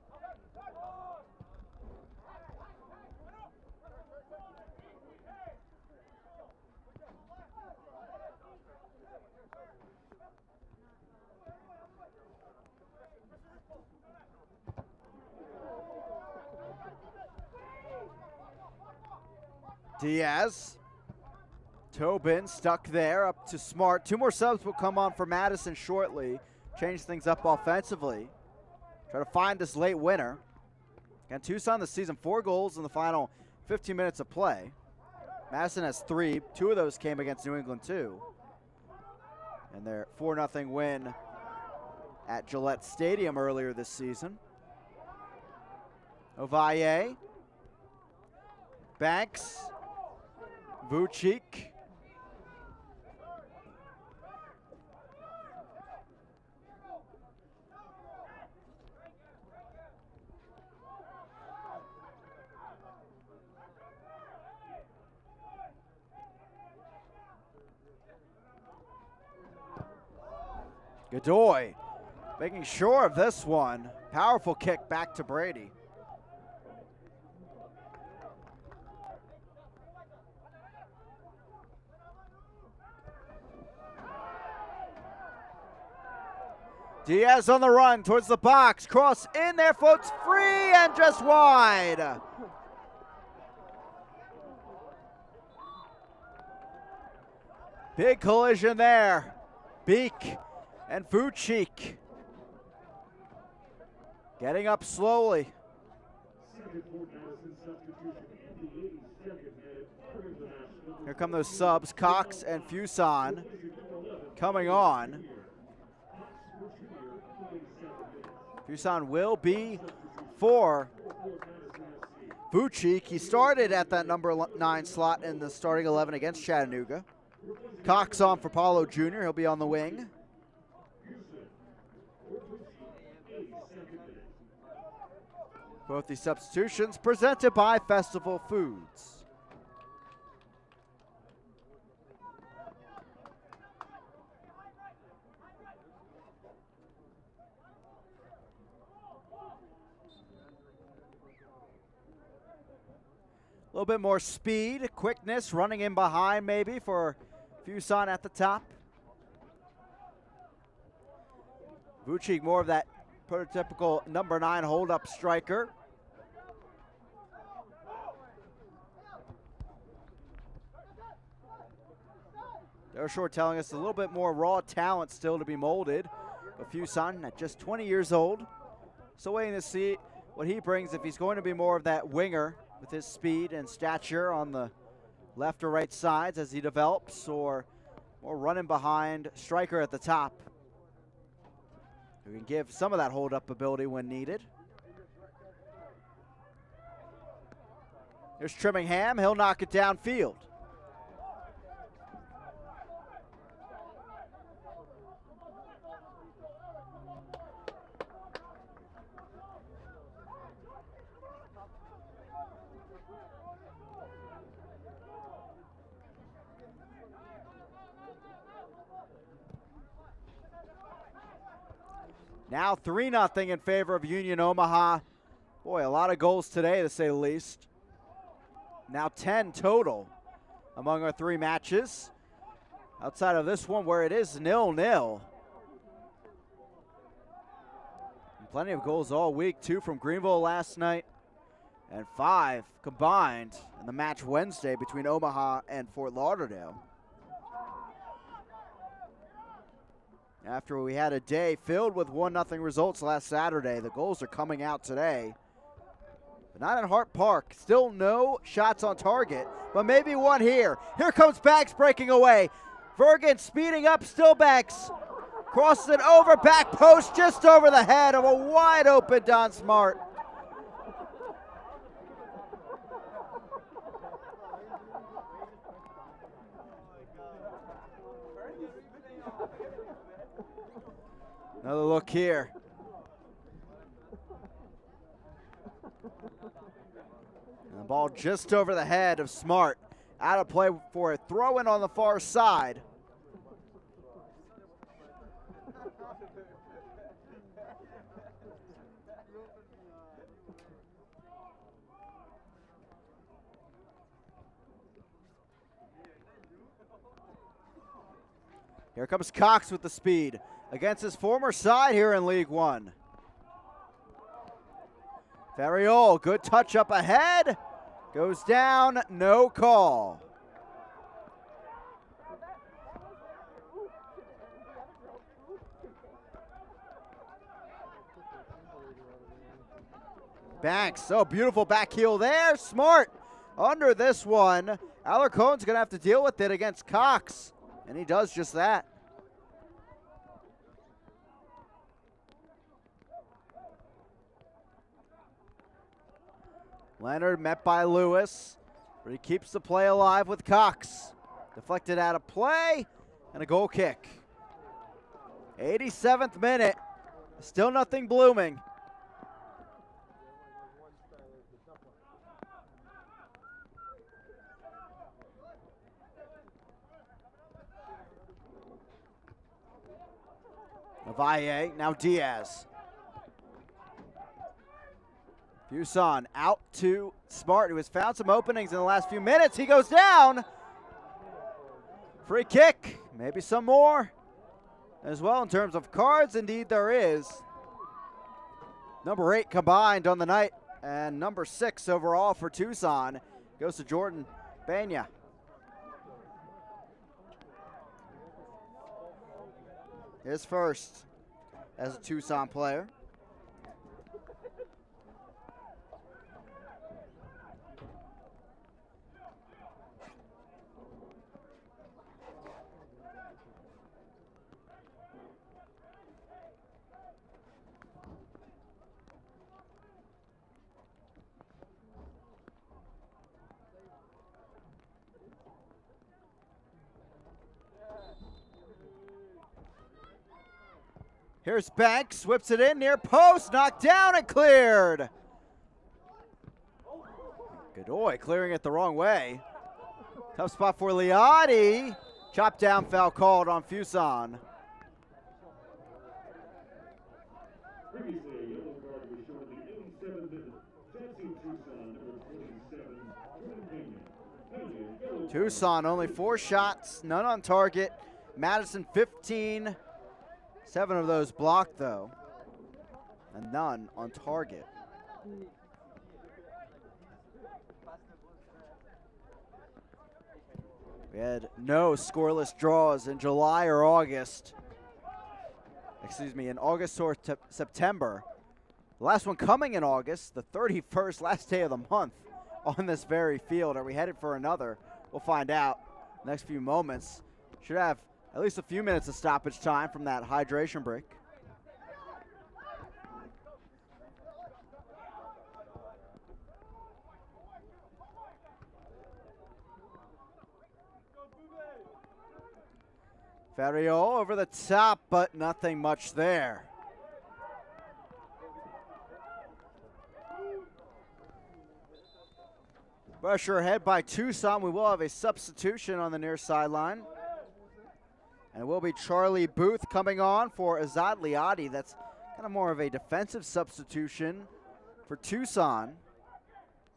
Diaz. Tobin stuck there, up to Smart. 2 more subs will come on for Madison shortly. Change things up offensively. Try to find this late winner. And Tucson this season, 4 goals in the final 15 minutes of play. Madison has 3. 2 of those came against New England too. And their 4-0 win at Gillette Stadium earlier this season. Ovalle. Banks. Vucic. Godoy making sure of this one. Powerful kick back to Brady. Diaz on the run towards the box. Cross in there, floats free and just wide. Big collision there. Beek and Vucic getting up slowly. Here come those subs, Cox and Fuson coming on. Tucson will be for Vucic. He started at that number 9 slot in the starting 11 against Chattanooga. Cox on for Paulo Jr. He'll be on the wing. Both these substitutions presented by Festival Foods. A little bit more speed, quickness, running in behind maybe for Fuson at the top. Vucic more of that prototypical number 9 hold-up striker. They're short telling us a little bit more raw talent still to be molded. But Fuson at just 20 years old. So waiting to see what he brings, if he's going to be more of that winger with his speed and stature on the left or right sides as he develops, or more running behind striker at the top, who can give some of that hold-up ability when needed. There's Trimmingham. He'll knock it downfield. Now 3-0 in favor of Union Omaha. Boy, a lot of goals today, to say the least. Now 10 total among our 3 matches. Outside of this one where it is 0-0. Plenty of goals all week, 2 from Greenville last night, and 5 combined in the match Wednesday between Omaha and Fort Lauderdale. After we had a day filled with 1-0 results last Saturday, the goals are coming out today. But not at Hart Park. Still no shots on target, but maybe one here. Here comes Banks breaking away. Vergen speeding up, still Banks. Crosses it over, back post, just over the head of a wide open Don Smart. Another look here. And the ball just over the head of Smart. Out of play for a throw-in on the far side. Here comes Cox with the speed against his former side here in League One. Ferriol, good touch up ahead. Goes down, no call. Banks, oh, beautiful back heel there. Smart under this one. Alarcon's going to have to deal with it against Cox, and he does just that. Leonard met by Lewis, but he keeps the play alive with Cox. Deflected out of play, and a goal kick. 87th minute, still nothing blooming. Navalle, now Diaz. Tucson out to Smart, who has found some openings in the last few minutes. He goes down. Free kick, maybe some more as well in terms of cards. Indeed, there is. Number 8 combined on the night, and number 6 overall for Tucson goes to Jordan Banya. His first as a Tucson player. Here's Banks, whips it in near post, knocked down and cleared. Godoy clearing it the wrong way. Tough spot for Liotti. Chop down foul called on Tucson. Tucson only 4 shots, none on target. Madison 15. 7 of those blocked, though, and none on target. We had no scoreless draws in July or August. Excuse me, in August or September. The last one coming in August, the 31st, last day of the month, on this very field. Are we headed for another? We'll find out next few moments. Should have at least a few minutes of stoppage time from that hydration break. Ferriol over the top, but nothing much there. Pressure ahead by Tucson. We will have a substitution on the near sideline. And it will be Charlie Booth coming on for Azad Liotti. That's kind of more of a defensive substitution for Tucson.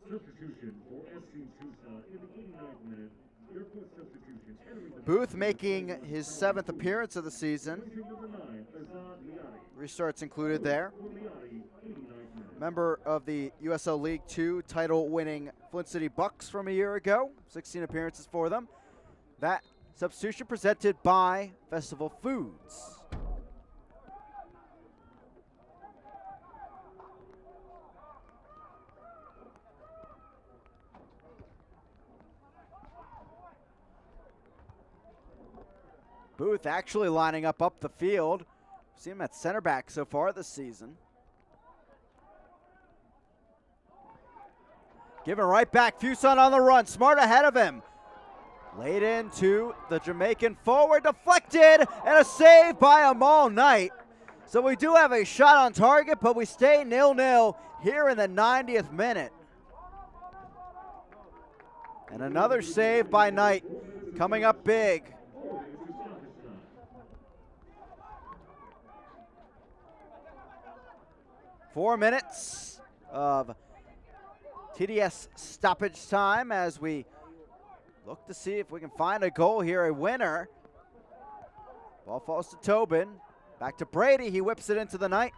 Substitution for SC Tucson in the 89th minute. Airport substitution. Booth making his 7th appearance of the season. Restarts included there. Member of the USL League 2 title-winning Flint City Bucks from a year ago. 16 appearances for them. That substitution presented by Festival Foods. Booth actually lining up the field. We've seen him at center back so far this season. Giving right back, Tucson on the run, Smart ahead of him. Laid into the Jamaican forward, deflected, and a save by Amal Knight. So we do have a shot on target, but we stay 0-0 here in the 90th minute. And another save by Knight, coming up big. Four minutes of TDS stoppage time as we look to see if we can find a goal here, a winner. Ball falls to Tobin. Back to Brady. He whips it into the night.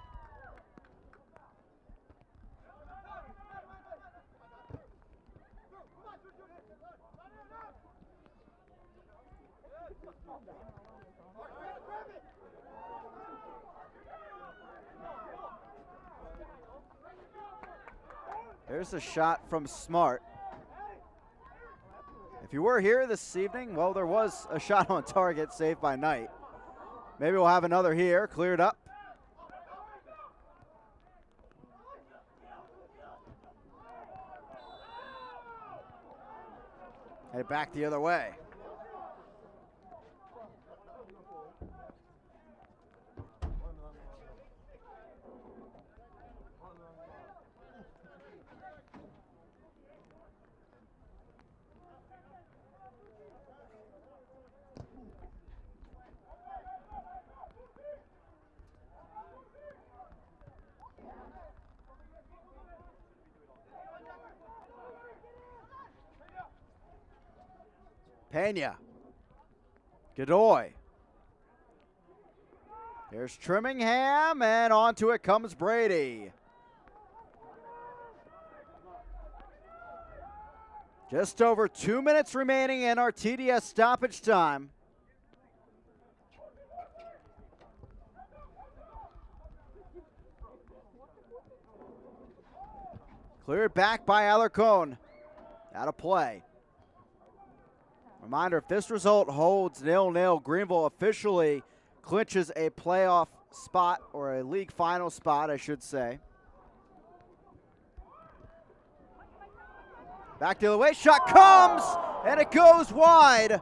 There's a shot from Smart. If you were here this evening, well, there was a shot on target saved by Knight. Maybe we'll have another here, cleared up. Head back the other way. Pena. Godoy. Here's Trimmingham, and onto it comes Brady. Just over 2 minutes remaining in our TDS stoppage time. Cleared back by Alarcon. Out of play. Reminder, if this result holds 0-0, Greenville officially clinches a playoff spot, or a league final spot, I should say. Back the other way, shot comes, and it goes wide.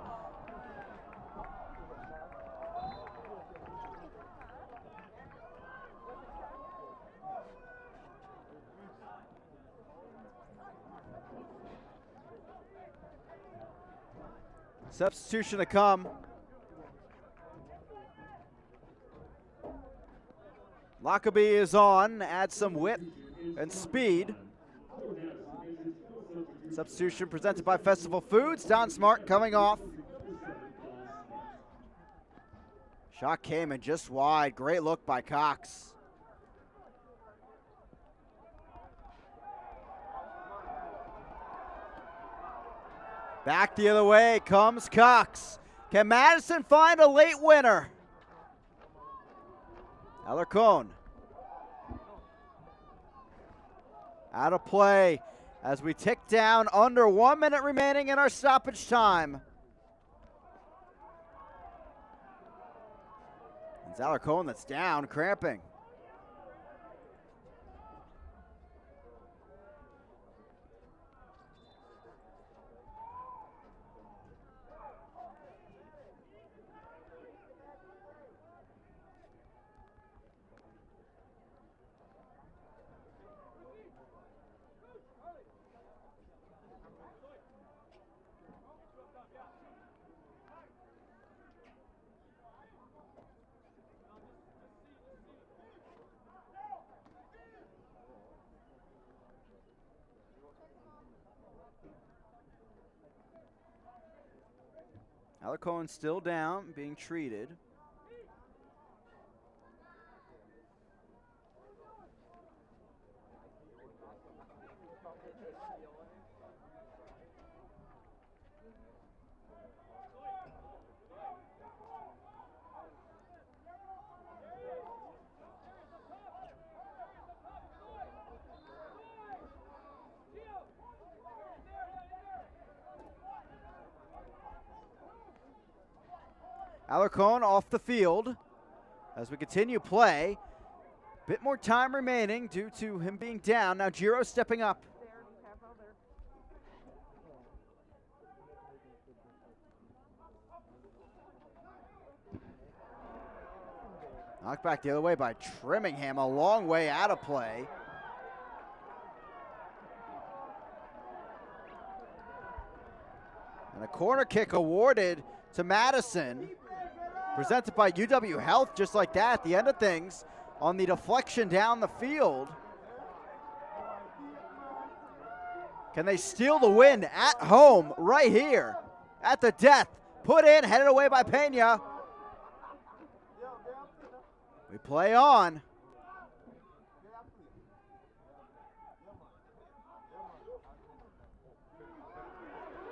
Substitution to come. Lockerbie is on, add some whip and speed. Substitution presented by Festival Foods. Don Smart coming off. Shot came in just wide. Great look by Cox. Back the other way comes Cox. Can Madison find a late winner? Alarcon. Out of play as we tick down, under 1 minute remaining in our stoppage time. It's Alarcon that's down, cramping. Alarcon still down, being treated. Alarcon off the field as we continue play. Bit more time remaining due to him being down. Now Giro stepping up. Knocked back the other way by Trimmingham, a long way out of play. And a corner kick awarded to Madison. Presented by UW Health, just like that at the end of things, on the deflection down the field. Can they steal the win at home right here at the death? Put in, headed away by Pena. We play on.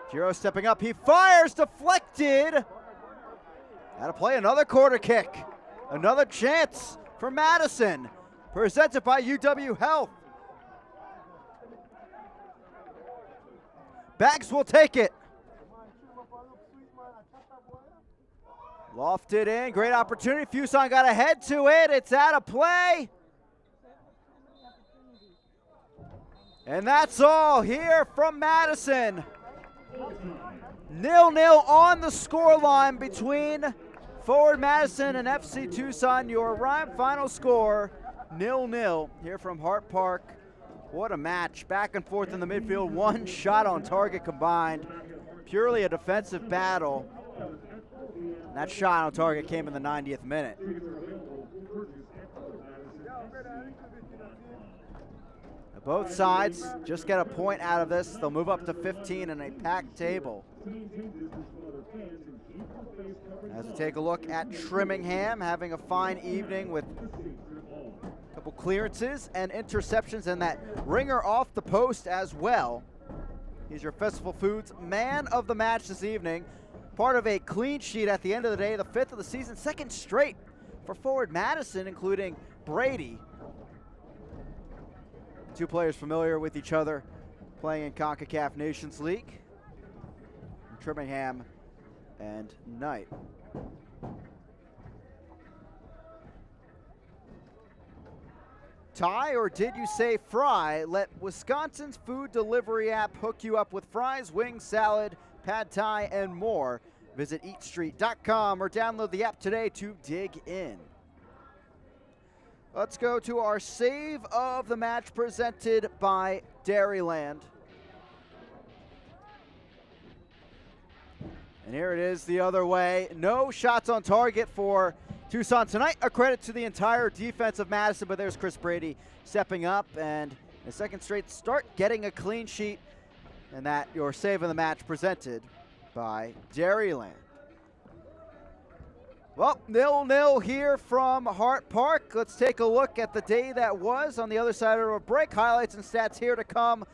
Giro stepping up, he fires, deflected. Got to play another quarter kick. Another chance for Madison. Presented by UW Health. Bags will take it. Lofted in, great opportunity. Tucson got ahead to it. It's out of play. And that's all here from Madison. 0-0 on the scoreline between Forward Madison and FC Tucson. Your Rhyme final score, 0-0 here from Hart Park. What a match. Back and forth in the midfield. One shot on target combined. Purely a defensive battle. That shot on target came in the 90th minute. Both sides just get a point out of this. They'll move up to 15 in a packed table. As we take a look at Trimmingham, having a fine evening with a couple clearances and interceptions, and that ringer off the post as well. He's your Festival Foods man of the match this evening. Part of a clean sheet at the end of the day, the 5th of the season, second straight for Forward Madison, including Brady. Two players familiar with each other playing in CONCACAF Nations League. Trimmingham and Knight. Tie, or did you say fry? Let Wisconsin's food delivery app hook you up with fries, wings, salad, pad thai, and more. Visit eatstreet.com or download the app today to dig in. Let's go to our save of the match presented by Dairyland. And here it is the other way. No shots on target for Tucson tonight. A credit to the entire defense of Madison, but there's Chris Brady stepping up and a second straight start getting a clean sheet. And that your save of the match presented by Dairyland. Well, 0-0 here from Hart Park. Let's take a look at the day that was on the other side of a break. Highlights and stats here to come.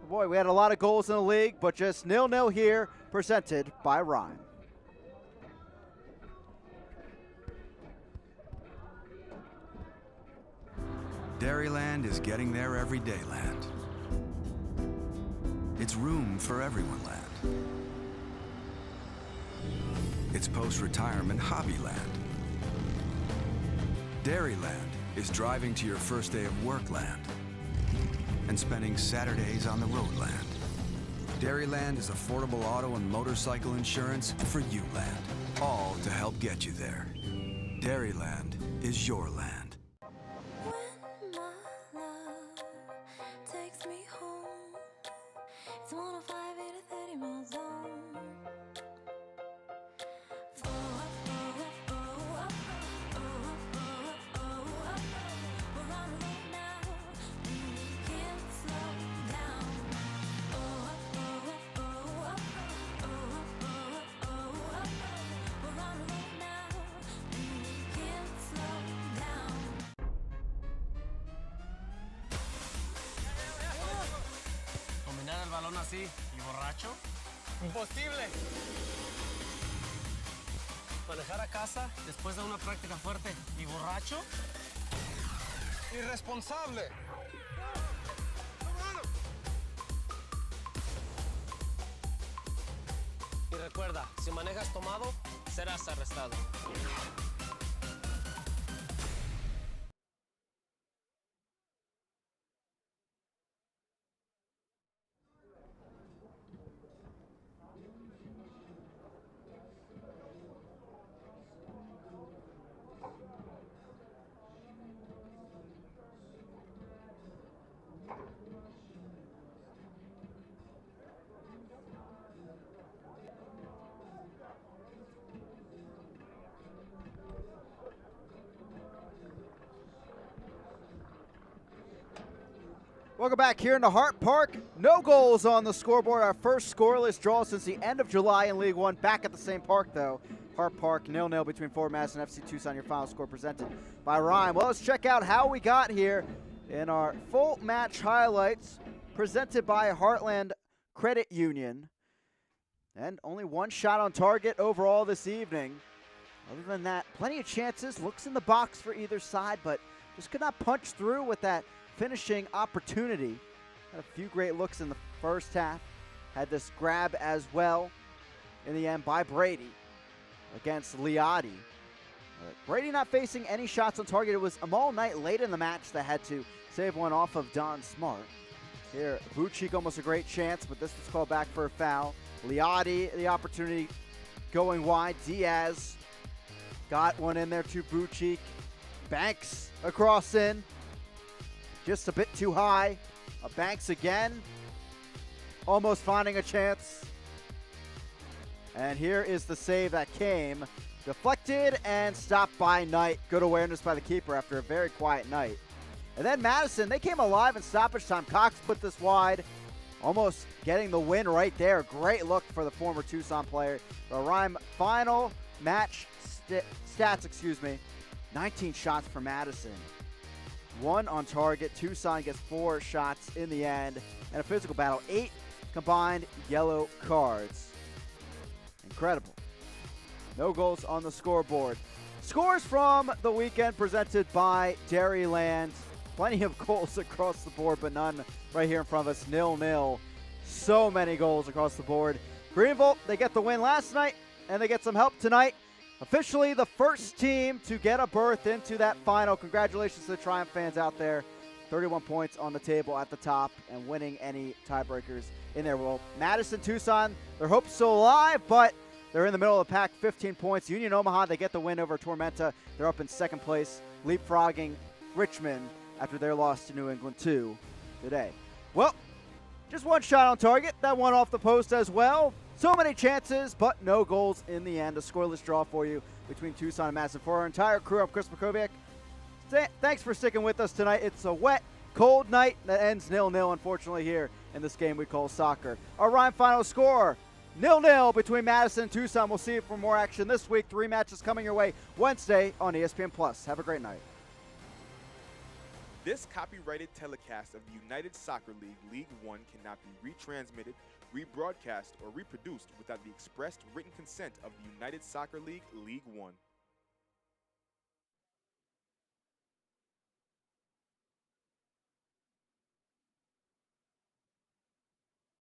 Boy, we had a lot of goals in the league, but just 0-0 here, presented by Rhyme. Dairyland is getting there every day land. It's room for everyone land. It's post-retirement hobby land. Dairyland is driving to your first day of work land and spending Saturdays on the road land. Dairyland is affordable auto and motorcycle insurance for you land, all to help get you there. Dairyland is your land. When my love takes me home, it's 105 in a 30 mile zone. ¿Dominar el balón así y borracho? Imposible. ¿Manejar a casa después de una práctica fuerte y borracho? Irresponsable. Y recuerda, si manejas tomado, serás arrestado. Welcome back here into Hart Park. No goals on the scoreboard. Our first scoreless draw since the end of July in League One. Back at the same park, though. Hart Park 0-0 between Forward Madison and FC Tucson. Your final score presented by Rhyme. Well, let's check out how we got here in our full match highlights presented by Heartland Credit Union. And only one shot on target overall this evening. Other than that, plenty of chances. Looks in the box for either side, but just could not punch through with that finishing opportunity. Had a few great looks in the first half. Had this grab as well in the end by Brady against Liotti. Brady not facing any shots on target. It was Amal Knight late in the match that had to save one off of Don Smart. Here, Vucic almost a great chance, but this was called back for a foul. Liotti, the opportunity going wide. Diaz got one in there to Vucic. Banks across in. Just a bit too high. Banks again. Almost finding a chance. And here is the save that came. Deflected and stopped by Knight. Good awareness by the keeper after a very quiet night. And then Madison, they came alive in stoppage time. Cox put this wide. Almost getting the win right there. Great look for the former Tucson player. The Rhyme final match stats, 19 shots for Madison. 1 on target. Tucson gets 4 shots in the end. And a physical battle. 8 combined yellow cards. Incredible. No goals on the scoreboard. Scores from the weekend presented by Dairyland. Plenty of goals across the board, but none right here in front of us. 0-0. So many goals across the board. Greenville, they get the win last night, and they get some help tonight. Officially the first team to get a berth into that final. Congratulations to the Triumph fans out there. 31 points on the table at the top and winning any tiebreakers in there. Well, Madison, Tucson, their hopes still alive, but they're in the middle of the pack, 15 points. Union Omaha, they get the win over Tormenta. They're up in second place, leapfrogging Richmond after their loss to New England 2 today. Well, just one shot on target. That one off the post as well. So many chances, but no goals in the end. A scoreless draw for you between Tucson and Madison. For our entire crew, I'm Chris Makoviak. Thanks for sticking with us tonight. It's a wet, cold night that ends 0-0, unfortunately, here in this game we call soccer. Our Rhyme final score, 0-0 between Madison and Tucson. We'll see you for more action this week. 3 matches coming your way Wednesday on ESPN+. Have a great night. This copyrighted telecast of the United Soccer League, League One, cannot be retransmitted, rebroadcast, or reproduced without the expressed written consent of the United Soccer League, League One.